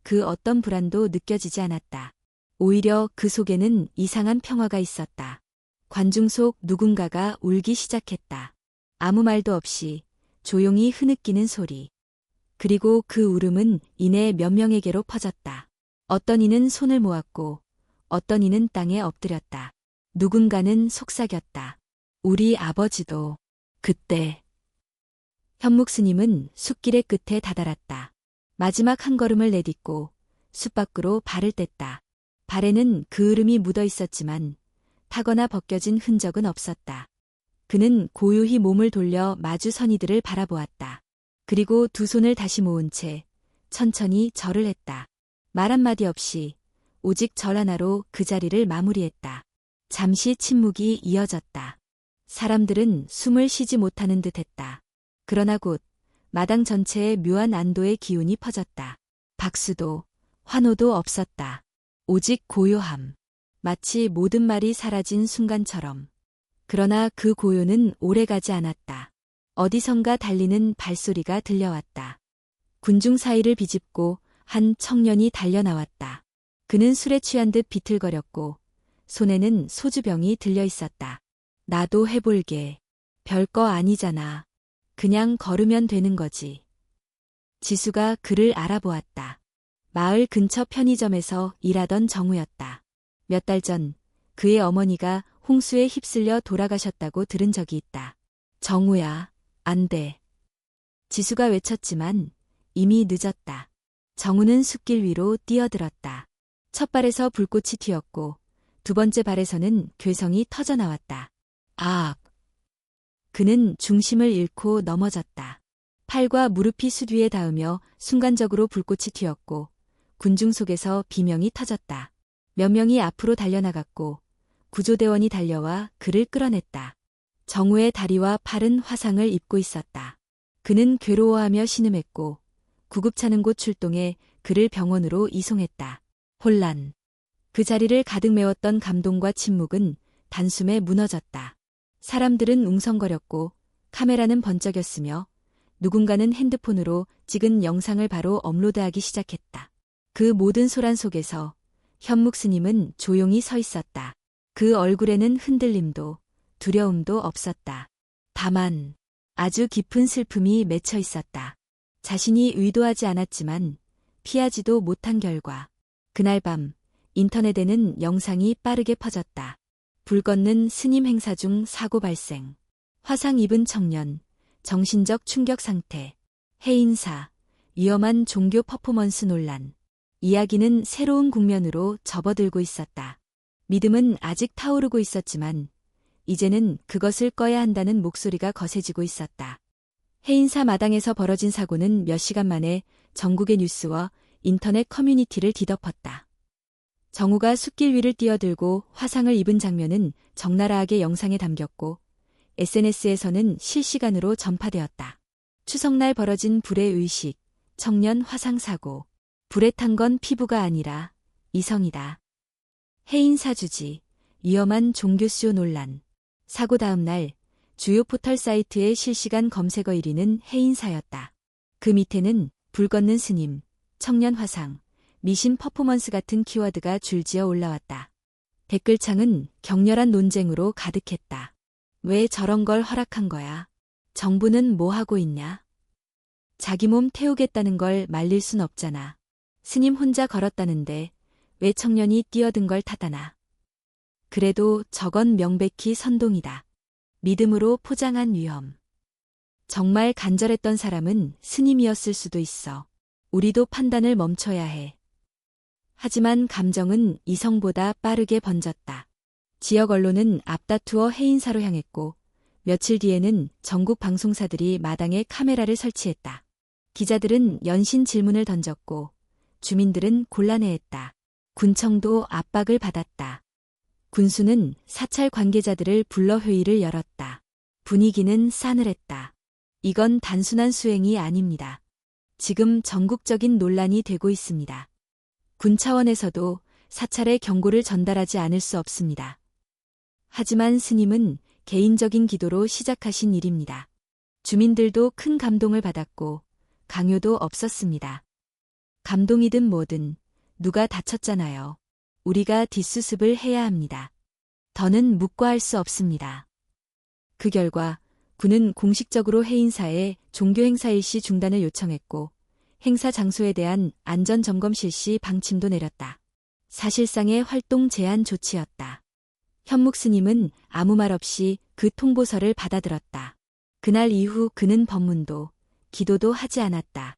그 어떤 불안도 느껴지지 않았다. 오히려 그 속에는 이상한 평화가 있었다. 관중 속 누군가가 울기 시작했다. 아무 말도 없이 조용히 흐느끼는 소리. 그리고 그 울음은 이내 몇 명에게로 퍼졌다. 어떤 이는 손을 모았고 어떤 이는 땅에 엎드렸다. 누군가는 속삭였다. 우리 아버지도 그때. 현묵 스님은 숲길의 끝에 다다랐다. 마지막 한 걸음을 내딛고 숲 밖으로 발을 뗐다. 발에는 그을음이 묻어 있었지만 타거나 벗겨진 흔적은 없었다. 그는 고요히 몸을 돌려 마주 선 이들을 바라보았다. 그리고 두 손을 다시 모은 채 천천히 절을 했다. 말 한마디 없이 오직 절 하나로 그 자리를 마무리했다. 잠시 침묵이 이어졌다. 사람들은 숨을 쉬지 못하는 듯했다. 그러나 곧 마당 전체에 묘한 안도의 기운이 퍼졌다. 박수도 환호도 없었다. 오직 고요함. 마치 모든 말이 사라진 순간처럼. 그러나 그 고요는 오래가지 않았다. 어디선가 달리는 발소리가 들려왔다. 군중 사이를 비집고 한 청년이 달려나왔다. 그는 술에 취한 듯 비틀거렸고 손에는 소주병이 들려 있었다. 나도 해볼게. 별거 아니잖아. 그냥 걸으면 되는 거지. 지수가 그를 알아보았다. 마을 근처 편의점에서 일하던 정우였다. 몇 달 전 그의 어머니가 홍수에 휩쓸려 돌아가셨다고 들은 적이 있다. 정우야, 안 돼. 지수가 외쳤지만 이미 늦었다. 정우는 숲길 위로 뛰어들었다. 첫 발에서 불꽃이 튀었고 두 번째 발에서는 괴성이 터져나왔다. 아악! 그는 중심을 잃고 넘어졌다. 팔과 무릎이 숲 위에 닿으며 순간적으로 불꽃이 튀었고 군중 속에서 비명이 터졌다. 몇 명이 앞으로 달려나갔고 구조대원이 달려와 그를 끌어냈다. 정우의 다리와 팔은 화상을 입고 있었다. 그는 괴로워하며 신음했고 구급차는 곳 출동해 그를 병원으로 이송했다. 혼란. 그 자리를 가득 메웠던 감동과 침묵은 단숨에 무너졌다. 사람들은 웅성거렸고 카메라는 번쩍였으며 누군가는 핸드폰으로 찍은 영상을 바로 업로드하기 시작했다. 그 모든 소란 속에서 현묵 스님은 조용히 서 있었다. 그 얼굴에는 흔들림도 두려움도 없었다. 다만 아주 깊은 슬픔이 맺혀 있었다. 자신이 의도하지 않았지만 피하지도 못한 결과 그날 밤 인터넷에는 영상이 빠르게 퍼졌다. 불 껐는 스님 행사 중 사고 발생. 화상 입은 청년, 정신적 충격 상태, 해인사, 위험한 종교 퍼포먼스 논란. 이야기는 새로운 국면으로 접어들고 있었다. 믿음은 아직 타오르고 있었지만 이제는 그것을 꺼야 한다는 목소리가 거세지고 있었다. 해인사 마당에서 벌어진 사고는 몇 시간 만에 전국의 뉴스와 인터넷 커뮤니티를 뒤덮었다. 정우가 숲길 위를 뛰어들고 화상을 입은 장면은 적나라하게 영상에 담겼고 SNS에서는 실시간으로 전파되었다. 추석날 벌어진 불의 의식, 청년 화상 사고. 불에 탄 건 피부가 아니라 이성이다. 해인사 주지, 위험한 종교쇼 논란. 사고 다음 날 주요 포털 사이트의 실시간 검색어 1위는 해인사였다. 그 밑에는 불 껐는 스님, 청년 화상, 미신 퍼포먼스 같은 키워드가 줄지어 올라왔다. 댓글창은 격렬한 논쟁으로 가득했다. 왜 저런 걸 허락한 거야? 정부는 뭐 하고 있냐? 자기 몸 태우겠다는 걸 말릴 순 없잖아. 스님 혼자 걸었다는데 왜 청년이 뛰어든 걸 탓하나? 그래도 저건 명백히 선동이다. 믿음으로 포장한 위험. 정말 간절했던 사람은 스님이었을 수도 있어. 우리도 판단을 멈춰야 해. 하지만 감정은 이성보다 빠르게 번졌다. 지역 언론은 앞다투어 해인사로 향했고 며칠 뒤에는 전국 방송사들이 마당에 카메라를 설치했다. 기자들은 연신 질문을 던졌고 주민들은 곤란해했다. 군청도 압박을 받았다. 군수는 사찰 관계자들을 불러 회의를 열었다. 분위기는 싸늘했다. 이건 단순한 수행이 아닙니다. 지금 전국적인 논란이 되고 있습니다. 군 차원에서도 사찰에 경고를 전달하지 않을 수 없습니다. 하지만 스님은 개인적인 기도로 시작하신 일입니다. 주민들도 큰 감동을 받았고 강요도 없었습니다. 감동이든 뭐든 누가 다쳤잖아요. 우리가 뒷수습을 해야 합니다. 더는 묵과할 수 없습니다. 그 결과 군은 공식적으로 해인사에 종교행사 일시 중단을 요청했고 행사 장소에 대한 안전점검 실시 방침도 내렸다. 사실상의 활동 제한 조치였다. 현묵 스님은 아무 말 없이 그 통보서를 받아들었다. 그날 이후 그는 법문도 기도도 하지 않았다.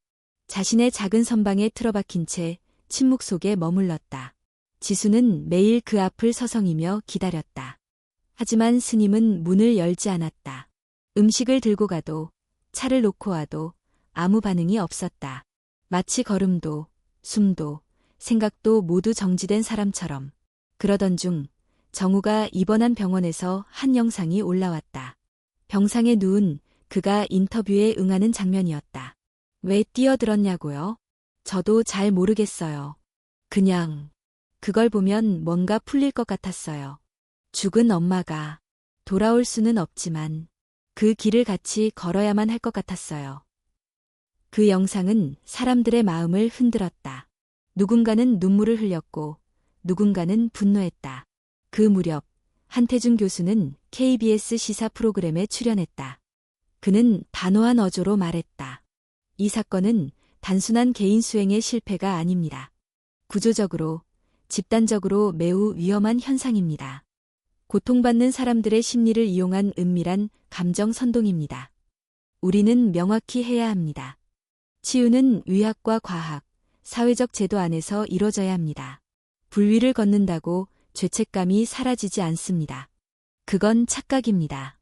자신의 작은 선방에 틀어박힌 채 침묵 속에 머물렀다. 지수는 매일 그 앞을 서성이며 기다렸다. 하지만 스님은 문을 열지 않았다. 음식을 들고 가도 차를 놓고 와도 아무 반응이 없었다. 마치 걸음도, 숨도, 생각도 모두 정지된 사람처럼. 그러던 중 정우가 입원한 병원에서 한 영상이 올라왔다. 병상에 누운 그가 인터뷰에 응하는 장면이었다. 왜 뛰어들었냐고요? 저도 잘 모르겠어요. 그냥 그걸 보면 뭔가 풀릴 것 같았어요. 죽은 엄마가 돌아올 수는 없지만 그 길을 같이 걸어야만 할 것 같았어요. 그 영상은 사람들의 마음을 흔들었다. 누군가는 눈물을 흘렸고 누군가는 분노했다. 그 무렵 한태준 교수는 KBS 시사 프로그램에 출연했다. 그는 단호한 어조로 말했다. 이 사건은 단순한 개인 수행의 실패가 아닙니다. 구조적으로, 집단적으로 매우 위험한 현상입니다. 고통받는 사람들의 심리를 이용한 은밀한 감정 선동입니다. 우리는 명확히 해야 합니다. 치유는 의학과 과학, 사회적 제도 안에서 이루어져야 합니다. 불위를 걷는다고 죄책감이 사라지지 않습니다. 그건 착각입니다.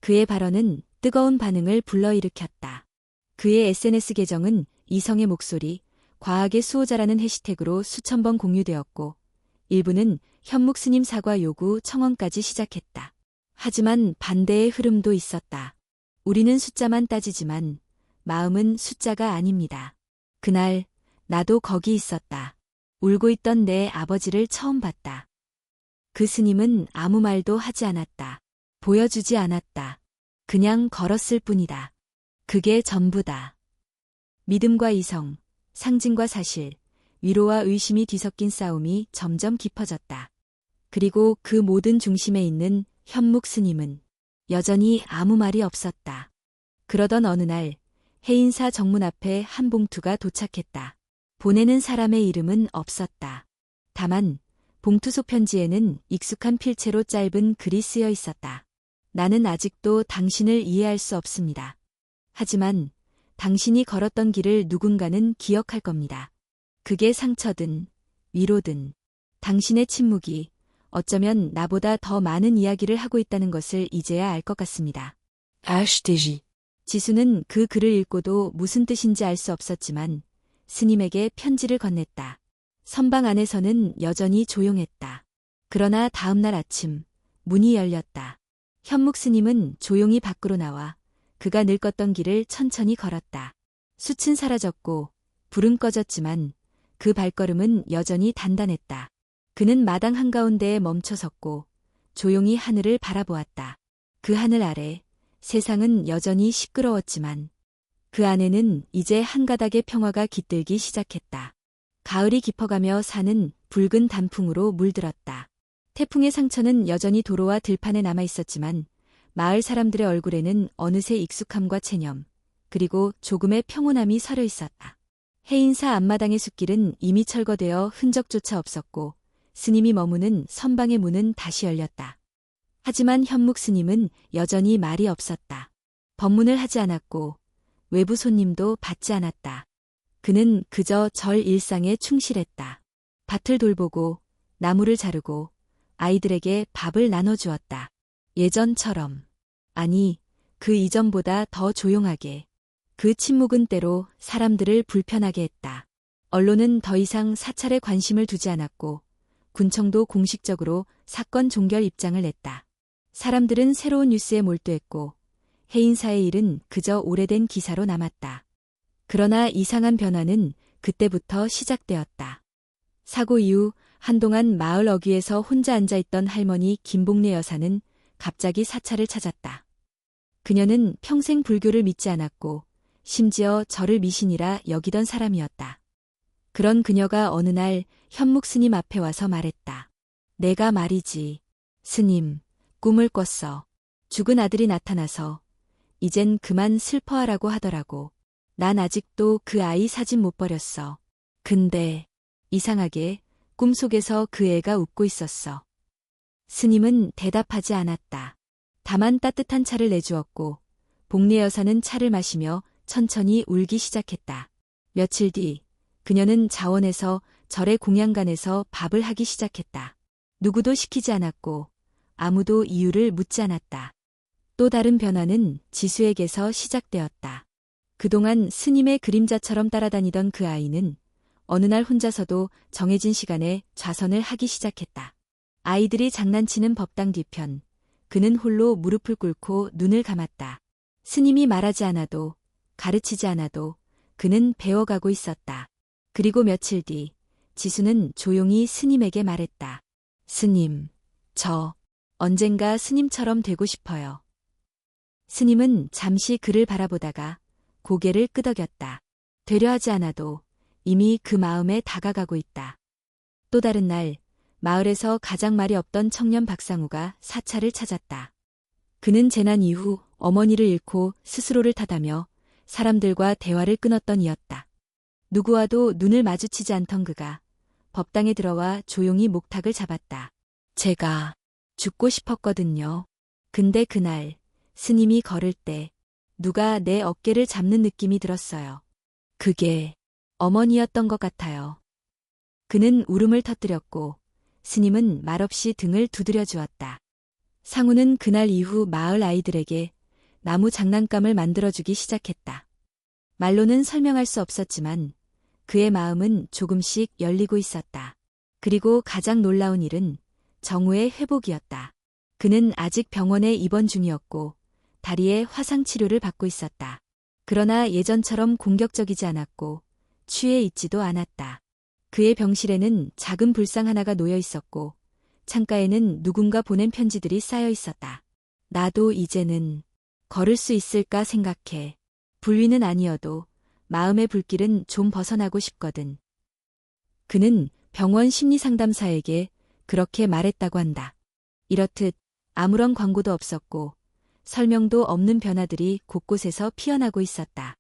그의 발언은 뜨거운 반응을 불러일으켰다. 그의 SNS 계정은 이성의 목소리, 과학의 수호자라는 해시태그로 수천 번 공유되었고 일부는 현묵 스님 사과 요구 청원까지 시작했다. 하지만 반대의 흐름도 있었다. 우리는 숫자만 따지지만 마음은 숫자가 아닙니다. 그날 나도 거기 있었다. 울고 있던 내 아버지를 처음 봤다. 그 스님은 아무 말도 하지 않았다. 보여주지 않았다. 그냥 걸었을 뿐이다. 그게 전부다. 믿음과 이성, 상징과 사실, 위로와 의심이 뒤섞인 싸움이 점점 깊어졌다. 그리고 그 모든 중심에 있는 현묵 스님은 여전히 아무 말이 없었다. 그러던 어느 날 해인사 정문 앞에 한 봉투가 도착했다. 보내는 사람의 이름은 없었다. 다만 봉투 속 편지에는 익숙한 필체로 짧은 글이 쓰여 있었다. 나는 아직도 당신을 이해할 수 없습니다. 하지만 당신이 걸었던 길을 누군가는 기억할 겁니다. 그게 상처든 위로든 당신의 침묵이 어쩌면 나보다 더 많은 이야기를 하고 있다는 것을 이제야 알 것 같습니다. HTJ. 지수는 그 글을 읽고도 무슨 뜻인지 알 수 없었지만 스님에게 편지를 건넸다. 선방 안에서는 여전히 조용했다. 그러나 다음 날 아침 문이 열렸다. 현묵 스님은 조용히 밖으로 나와 그가 늘 걷던 길을 천천히 걸었다. 숯은 사라졌고 불은 꺼졌지만 그 발걸음은 여전히 단단했다. 그는 마당 한가운데에 멈춰 섰고 조용히 하늘을 바라보았다. 그 하늘 아래 세상은 여전히 시끄러웠지만 그 안에는 이제 한 가닥의 평화가 깃들기 시작했다. 가을이 깊어가며 산은 붉은 단풍으로 물들었다. 태풍의 상처는 여전히 도로와 들판에 남아있었지만 마을 사람들의 얼굴에는 어느새 익숙함과 체념, 그리고 조금의 평온함이 서려 있었다. 해인사 앞마당의 숲길은 이미 철거되어 흔적조차 없었고 스님이 머무는 선방의 문은 다시 열렸다. 하지만 현묵 스님은 여전히 말이 없었다. 법문을 하지 않았고 외부 손님도 받지 않았다. 그는 그저 절 일상에 충실했다. 밭을 돌보고 나무를 자르고 아이들에게 밥을 나눠주었다. 예전처럼, 아니, 그 이전보다 더 조용하게. 그 침묵은 때로 사람들을 불편하게 했다. 언론은 더 이상 사찰에 관심을 두지 않았고 군청도 공식적으로 사건 종결 입장을 냈다. 사람들은 새로운 뉴스에 몰두했고 해인사의 일은 그저 오래된 기사로 남았다. 그러나 이상한 변화는 그때부터 시작되었다. 사고 이후 한동안 마을 어귀에서 혼자 앉아있던 할머니 김복래 여사는 갑자기 사찰을 찾았다. 그녀는 평생 불교를 믿지 않았고 심지어 절을 미신이라 여기던 사람이었다. 그런 그녀가 어느 날 현묵 스님 앞에 와서 말했다. 내가 말이지, 스님, 꿈을 꿨어. 죽은 아들이 나타나서 이젠 그만 슬퍼하라고 하더라고. 난 아직도 그 아이 사진 못 버렸어. 근데 이상하게 꿈속에서 그 애가 웃고 있었어. 스님은 대답하지 않았다. 다만 따뜻한 차를 내주었고 복례 여사는 차를 마시며 천천히 울기 시작했다. 며칠 뒤 그녀는 자원에서 절의 공양간에서 밥을 하기 시작했다. 누구도 시키지 않았고 아무도 이유를 묻지 않았다. 또 다른 변화는 지수에게서 시작되었다. 그동안 스님의 그림자처럼 따라다니던 그 아이는 어느 날 혼자서도 정해진 시간에 좌선을 하기 시작했다. 아이들이 장난치는 법당 뒤편, 그는 홀로 무릎을 꿇고 눈을 감았다. 스님이 말하지 않아도, 가르치지 않아도 그는 배워가고 있었다. 그리고 며칠 뒤 지수는 조용히 스님에게 말했다. 스님, 저 언젠가 스님처럼 되고 싶어요. 스님은 잠시 그를 바라보다가 고개를 끄덕였다. 되려 하지 않아도 이미 그 마음에 다가가고 있다. 또 다른 날 마을에서 가장 말이 없던 청년 박상우가 사찰을 찾았다. 그는 재난 이후 어머니를 잃고 스스로를 탓하며 사람들과 대화를 끊었던 이였다. 누구와도 눈을 마주치지 않던 그가 법당에 들어와 조용히 목탁을 잡았다. 제가 죽고 싶었거든요. 근데 그날 스님이 걸을 때 누가 내 어깨를 잡는 느낌이 들었어요. 그게 어머니였던 것 같아요. 그는 울음을 터뜨렸고 스님은 말없이 등을 두드려 주었다. 상우는 그날 이후 마을 아이들에게 나무 장난감을 만들어주기 시작했다. 말로는 설명할 수 없었지만 그의 마음은 조금씩 열리고 있었다. 그리고 가장 놀라운 일은 정우의 회복이었다. 그는 아직 병원에 입원 중이었고 다리에 화상 치료를 받고 있었다. 그러나 예전처럼 공격적이지 않았고 취해 있지도 않았다. 그의 병실에는 작은 불상 하나가 놓여 있었고 창가에는 누군가 보낸 편지들이 쌓여 있었다. 나도 이제는 걸을 수 있을까 생각해. 불위는 아니어도 마음의 불길은 좀 벗어나고 싶거든. 그는 병원 심리상담사에게 그렇게 말했다고 한다. 이렇듯 아무런 광고도 없었고 설명도 없는 변화들이 곳곳에서 피어나고 있었다.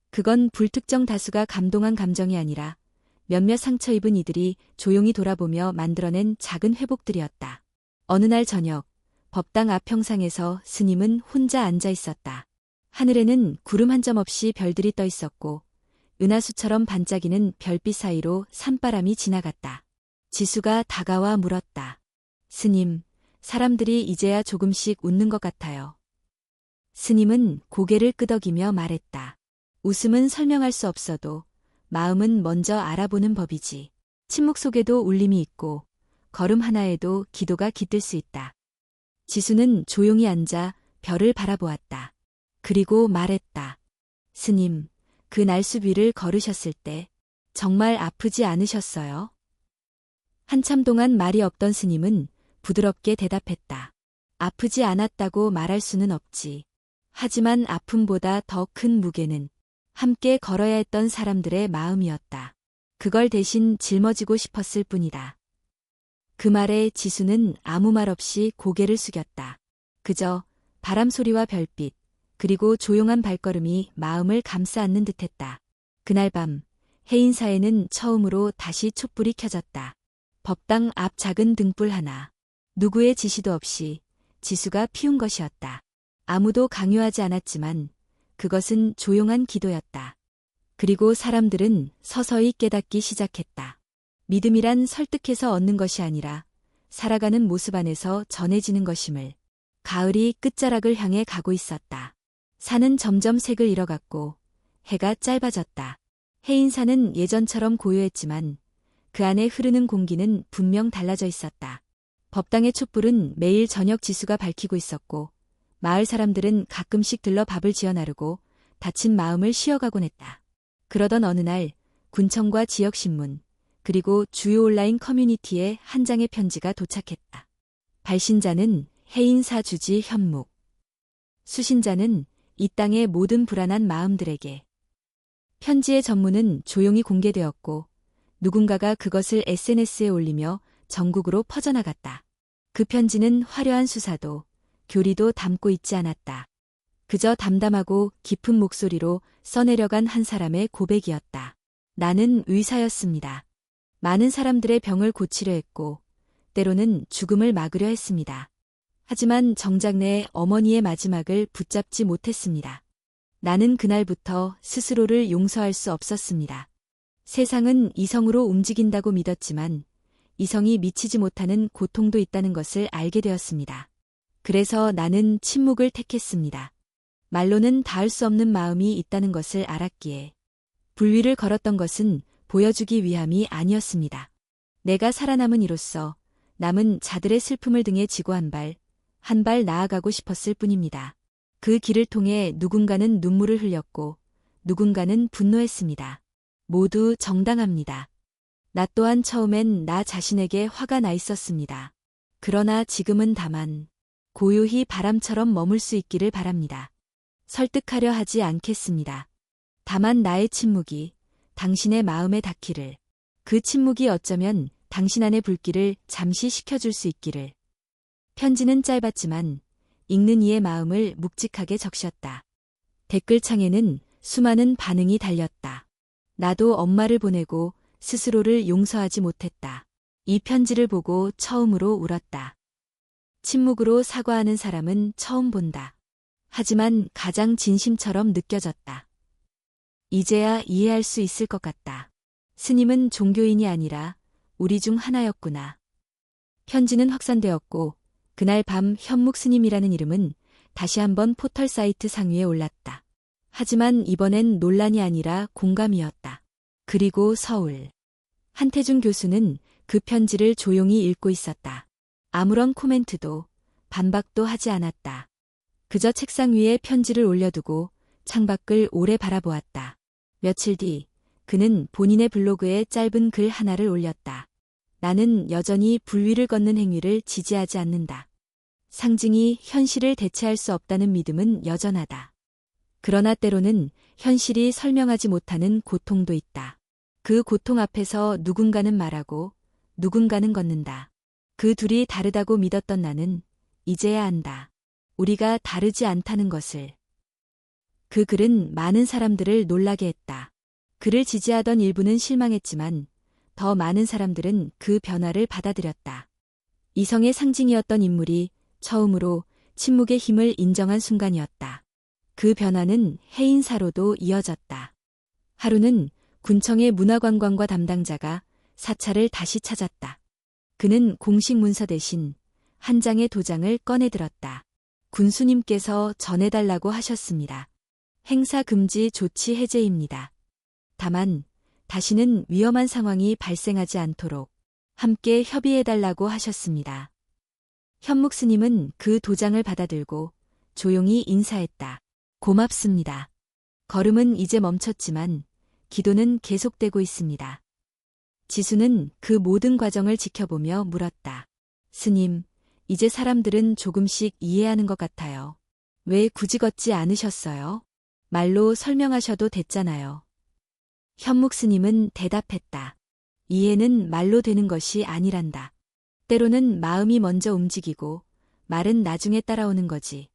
그건 불특정 다수가 감동한 감정이 아니라 몇몇 상처 입은 이들이 조용히 돌아보며 만들어낸 작은 회복들이었다. 어느 날 저녁, 법당 앞 평상에서 스님은 혼자 앉아 있었다. 하늘에는 구름 한 점 없이 별들이 떠 있었고 은하수처럼 반짝이는 별빛 사이로 산바람이 지나갔다. 지수가 다가와 물었다. 스님, 사람들이 이제야 조금씩 웃는 것 같아요. 스님은 고개를 끄덕이며 말했다. 웃음은 설명할 수 없어도 마음은 먼저 알아보는 법이지. 침묵 속에도 울림이 있고 걸음 하나에도 기도가 깃들 수 있다. 지수는 조용히 앉아 별을 바라보았다. 그리고 말했다. 스님, 그 날숲 위를 걸으셨을 때 정말 아프지 않으셨어요? 한참 동안 말이 없던 스님은 부드럽게 대답했다. 아프지 않았다고 말할 수는 없지. 하지만 아픔보다 더 큰 무게는 함께 걸어야 했던 사람들의 마음이었다. 그걸 대신 짊어지고 싶었을 뿐이다. 그 말에 지수는 아무 말 없이 고개를 숙였다. 그저 바람 소리와 별빛, 그리고 조용한 발걸음이 마음을 감싸 안는 듯했다. 그날 밤 해인사에는 처음으로 다시 촛불이 켜졌다. 법당 앞 작은 등불 하나. 누구의 지시도 없이 지수가 피운 것이었다. 아무도 강요하지 않았지만 그것은 조용한 기도였다. 그리고 사람들은 서서히 깨닫기 시작했다. 믿음이란 설득해서 얻는 것이 아니라 살아가는 모습 안에서 전해지는 것임을. 가을이 끝자락을 향해 가고 있었다. 산은 점점 색을 잃어갔고 해가 짧아졌다. 해인사는 예전처럼 고요했지만 그 안에 흐르는 공기는 분명 달라져 있었다. 법당의 촛불은 매일 저녁 지수가 밝히고 있었고 마을 사람들은 가끔씩 들러 밥을 지어 나르고 다친 마음을 쉬어가곤 했다. 그러던 어느 날 군청과 지역신문 그리고 주요 온라인 커뮤니티에 한 장의 편지가 도착했다. 발신자는 해인사 주지 현묵. 수신자는 이 땅의 모든 불안한 마음들에게. 편지의 전문은 조용히 공개되었고 누군가가 그것을 SNS에 올리며 전국으로 퍼져나갔다. 그 편지는 화려한 수사도 교리도 담고 있지 않았다. 그저 담담하고 깊은 목소리로 써내려간 한 사람의 고백이었다. 나는 의사였습니다. 많은 사람들의 병을 고치려 했고 때로는 죽음을 막으려 했습니다. 하지만 정작 내 어머니의 마지막을 붙잡지 못했습니다. 나는 그날부터 스스로를 용서할 수 없었습니다. 세상은 이성으로 움직인다고 믿었지만 이성이 미치지 못하는 고통도 있다는 것을 알게 되었습니다. 그래서 나는 침묵을 택했습니다. 말로는 닿을 수 없는 마음이 있다는 것을 알았기에. 불위를 걸었던 것은 보여주기 위함이 아니었습니다. 내가 살아남은 이로써 남은 자들의 슬픔을 등에 지고 한 발 나아가고 싶었을 뿐입니다. 그 길을 통해 누군가는 눈물을 흘렸고 누군가는 분노했습니다. 모두 정당합니다. 나 또한 처음엔 나 자신에게 화가 나 있었습니다. 그러나 지금은 다만 고요히 바람처럼 머물 수 있기를 바랍니다. 설득하려 하지 않겠습니다. 다만 나의 침묵이 당신의 마음에 닿기를, 그 침묵이 어쩌면 당신 안의 불길을 잠시 식혀줄 수 있기를. 편지는 짧았지만 읽는 이의 마음을 묵직하게 적셨다. 댓글창에는 수많은 반응이 달렸다. 나도 엄마를 보내고 스스로를 용서하지 못했다. 이 편지를 보고 처음으로 울었다. 침묵으로 사과하는 사람은 처음 본다. 하지만 가장 진심처럼 느껴졌다. 이제야 이해할 수 있을 것 같다. 스님은 종교인이 아니라 우리 중 하나였구나. 편지는 확산되었고 그날 밤 현묵 스님이라는 이름은 다시 한번 포털 사이트 상위에 올랐다. 하지만 이번엔 논란이 아니라 공감이었다. 그리고 서울. 한태준 교수는 그 편지를 조용히 읽고 있었다. 아무런 코멘트도 반박도 하지 않았다. 그저 책상 위에 편지를 올려두고 창밖을 오래 바라보았다. 며칠 뒤 그는 본인의 블로그에 짧은 글 하나를 올렸다. 나는 여전히 불위를 걷는 행위를 지지하지 않는다. 상징이 현실을 대체할 수 없다는 믿음은 여전하다. 그러나 때로는 현실이 설명하지 못하는 고통도 있다. 그 고통 앞에서 누군가는 말하고 누군가는 걷는다. 그 둘이 다르다고 믿었던 나는 이제야 안다. 우리가 다르지 않다는 것을. 그 글은 많은 사람들을 놀라게 했다. 그를 지지하던 일부는 실망했지만 더 많은 사람들은 그 변화를 받아들였다. 이성의 상징이었던 인물이 처음으로 침묵의 힘을 인정한 순간이었다. 그 변화는 해인사로도 이어졌다. 하루는 군청의 문화관광과 담당자가 사찰을 다시 찾았다. 그는 공식 문서 대신 한 장의 도장을 꺼내들었다. 군수님께서 전해달라고 하셨습니다. 행사 금지 조치 해제입니다. 다만 다시는 위험한 상황이 발생하지 않도록 함께 협의해달라고 하셨습니다. 현묵 스님은 그 도장을 받아들고 조용히 인사했다. 고맙습니다. 걸음은 이제 멈췄지만 기도는 계속되고 있습니다. 지수는 그 모든 과정을 지켜보며 물었다. 스님, 이제 사람들은 조금씩 이해하는 것 같아요. 왜 굳이 걷지 않으셨어요? 말로 설명하셔도 됐잖아요. 현묵 스님은 대답했다. 이해는 말로 되는 것이 아니란다. 때로는 마음이 먼저 움직이고 말은 나중에 따라오는 거지.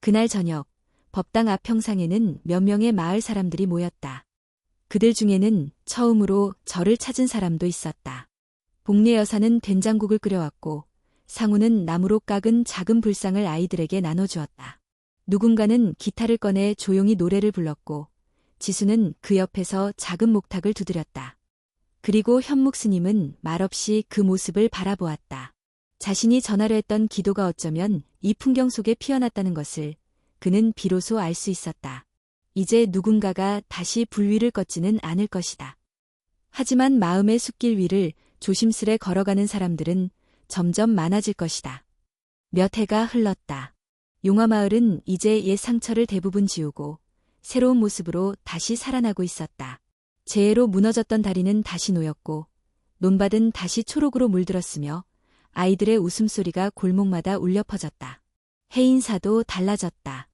그날 저녁, 법당 앞 평상에는 몇 명의 마을 사람들이 모였다. 그들 중에는 처음으로 절을 찾은 사람도 있었다. 복례 여사는 된장국을 끓여왔고 상우는 나무로 깎은 작은 불상을 아이들에게 나눠주었다. 누군가는 기타를 꺼내 조용히 노래를 불렀고 지수는 그 옆에서 작은 목탁을 두드렸다. 그리고 현묵 스님은 말없이 그 모습을 바라보았다. 자신이 전하려 했던 기도가 어쩌면 이 풍경 속에 피어났다는 것을 그는 비로소 알 수 있었다. 이제 누군가가 다시 불 위를 걷지는 않을 것이다. 하지만 마음의 숲길 위를 조심스레 걸어가는 사람들은 점점 많아질 것이다. 몇 해가 흘렀다. 용화마을은 이제 옛 상처를 대부분 지우고 새로운 모습으로 다시 살아나고 있었다. 재해로 무너졌던 다리는 다시 놓였고 논밭은 다시 초록으로 물들었으며 아이들의 웃음소리가 골목마다 울려 퍼졌다. 해인사도 달라졌다.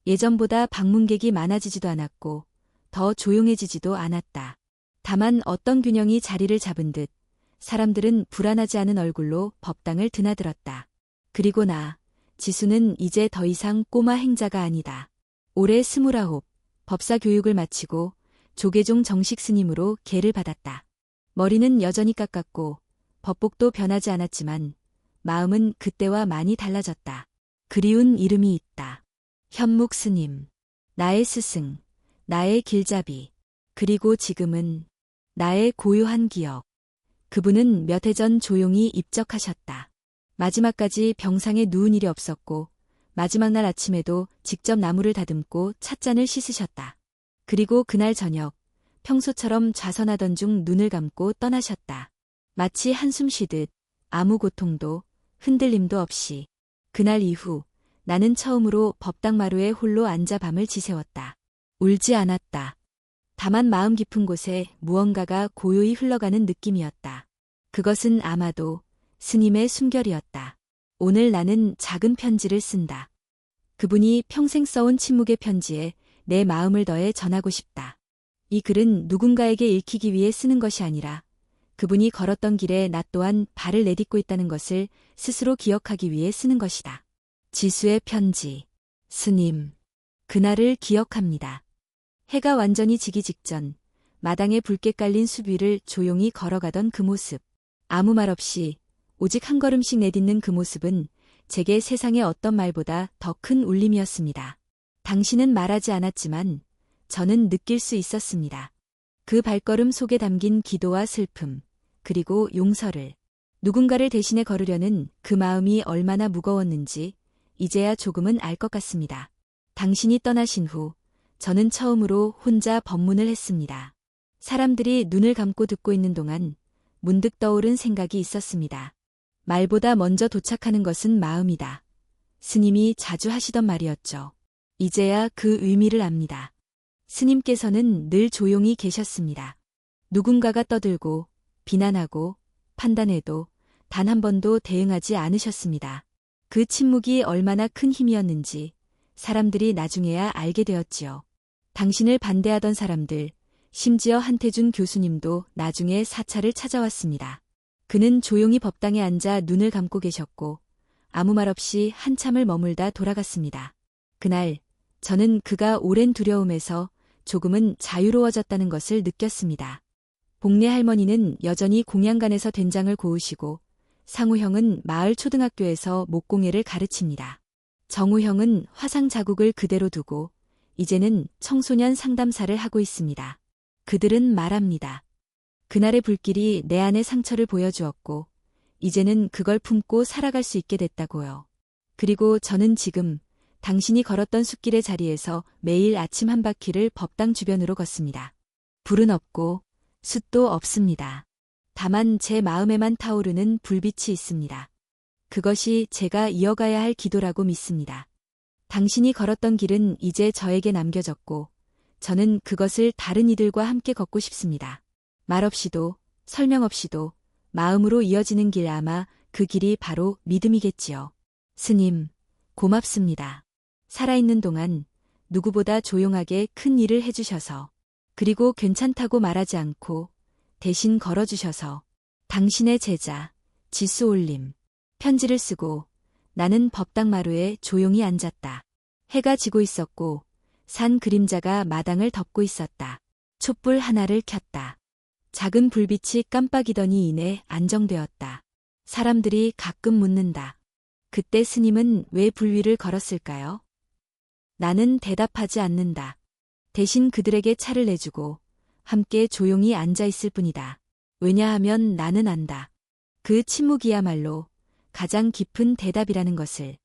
예전보다 방문객이 많아지지도 않았고 더 조용해지지도 않았다. 다만 어떤 균형이 자리를 잡은 듯 사람들은 불안하지 않은 얼굴로 법당을 드나들었다. 그리고 지수는 이제 더 이상 꼬마 행자가 아니다. 올해 29, 법사 교육을 마치고 조계종 정식 스님으로 계를 받았다. 머리는 여전히 깎았고 법복도 변하지 않았지만 마음은 그때와 많이 달라졌다. 그리운 이름이 있다. 현묵 스님, 나의 스승, 나의 길잡이, 그리고 지금은 나의 고요한 기억. 그분은 몇 해 전 조용히 입적하셨다. 마지막까지 병상에 누운 일이 없었고 마지막 날 아침에도 직접 나무를 다듬고 찻잔을 씻으셨다. 그리고 그날 저녁 평소처럼 좌선하던 중 눈을 감고 떠나셨다. 마치 한숨 쉬듯 아무 고통도 흔들림도 없이. 그날 이후 나는 처음으로 법당 마루에 홀로 앉아 밤을 지새웠다. 울지 않았다. 다만 마음 깊은 곳에 무언가가 고요히 흘러가는 느낌이었다. 그것은 아마도 스님의 숨결이었다. 오늘 나는 작은 편지를 쓴다. 그분이 평생 써온 침묵의 편지에 내 마음을 더해 전하고 싶다. 이 글은 누군가에게 읽히기 위해 쓰는 것이 아니라 그분이 걸었던 길에 나 또한 발을 내딛고 있다는 것을 스스로 기억하기 위해 쓰는 것이다. 지수의 편지. 스님. 그날을 기억합니다. 해가 완전히 지기 직전 마당에 붉게 깔린 숲 위를 조용히 걸어가던 그 모습. 아무 말 없이 오직 한 걸음씩 내딛는 그 모습은 제게 세상의 어떤 말보다 더 큰 울림이었습니다. 당신은 말하지 않았지만 저는 느낄 수 있었습니다. 그 발걸음 속에 담긴 기도와 슬픔, 그리고 용서를. 누군가를 대신해 걸으려는 그 마음이 얼마나 무거웠는지 이제야 조금은 알 것 같습니다. 당신이 떠나신 후 저는 처음으로 혼자 법문을 했습니다. 사람들이 눈을 감고 듣고 있는 동안 문득 떠오른 생각이 있었습니다. 말보다 먼저 도착하는 것은 마음이다. 스님이 자주 하시던 말이었죠. 이제야 그 의미를 압니다. 스님께서는 늘 조용히 계셨습니다. 누군가가 떠들고 비난하고 판단해도 단 한 번도 대응하지 않으셨습니다. 그 침묵이 얼마나 큰 힘이었는지 사람들이 나중에야 알게 되었지요. 당신을 반대하던 사람들, 심지어 한태준 교수님도 나중에 사찰을 찾아왔습니다. 그는 조용히 법당에 앉아 눈을 감고 계셨고 아무 말 없이 한참을 머물다 돌아갔습니다. 그날 저는 그가 오랜 두려움에서 조금은 자유로워졌다는 것을 느꼈습니다. 복례 할머니는 여전히 공양간에서 된장을 고우시고 상우 형은 마을 초등학교에서 목공예를 가르칩니다. 정우 형은 화상 자국을 그대로 두고 이제는 청소년 상담사를 하고 있습니다. 그들은 말합니다. 그날의 불길이 내 안의 상처를 보여주었고 이제는 그걸 품고 살아갈 수 있게 됐다고요. 그리고 저는 지금 당신이 걸었던 숲길의 자리에서 매일 아침 한 바퀴를 법당 주변으로 걷습니다. 불은 없고 숯도 없습니다. 다만 제 마음에만 타오르는 불빛이 있습니다. 그것이 제가 이어가야 할 기도라고 믿습니다. 당신이 걸었던 길은 이제 저에게 남겨졌고 저는 그것을 다른 이들과 함께 걷고 싶습니다. 말 없이도 설명 없이도 마음으로 이어지는 길, 아마 그 길이 바로 믿음이겠지요. 스님, 고맙습니다. 살아있는 동안 누구보다 조용하게 큰 일을 해주셔서, 그리고 괜찮다고 말하지 않고 대신 걸어주셔서. 당신의 제자 지수올림. 편지를 쓰고 나는 법당 마루에 조용히 앉았다. 해가 지고 있었고 산 그림자가 마당을 덮고 있었다. 촛불 하나를 켰다. 작은 불빛이 깜빡이더니 이내 안정되었다. 사람들이 가끔 묻는다. 그때 스님은 왜 불 위를 걸었을까요? 나는 대답하지 않는다. 대신 그들에게 차를 내주고 함께 조용히 앉아 있을 뿐이다. 왜냐하면 나는 안다. 그 침묵이야말로 가장 깊은 대답이라는 것을.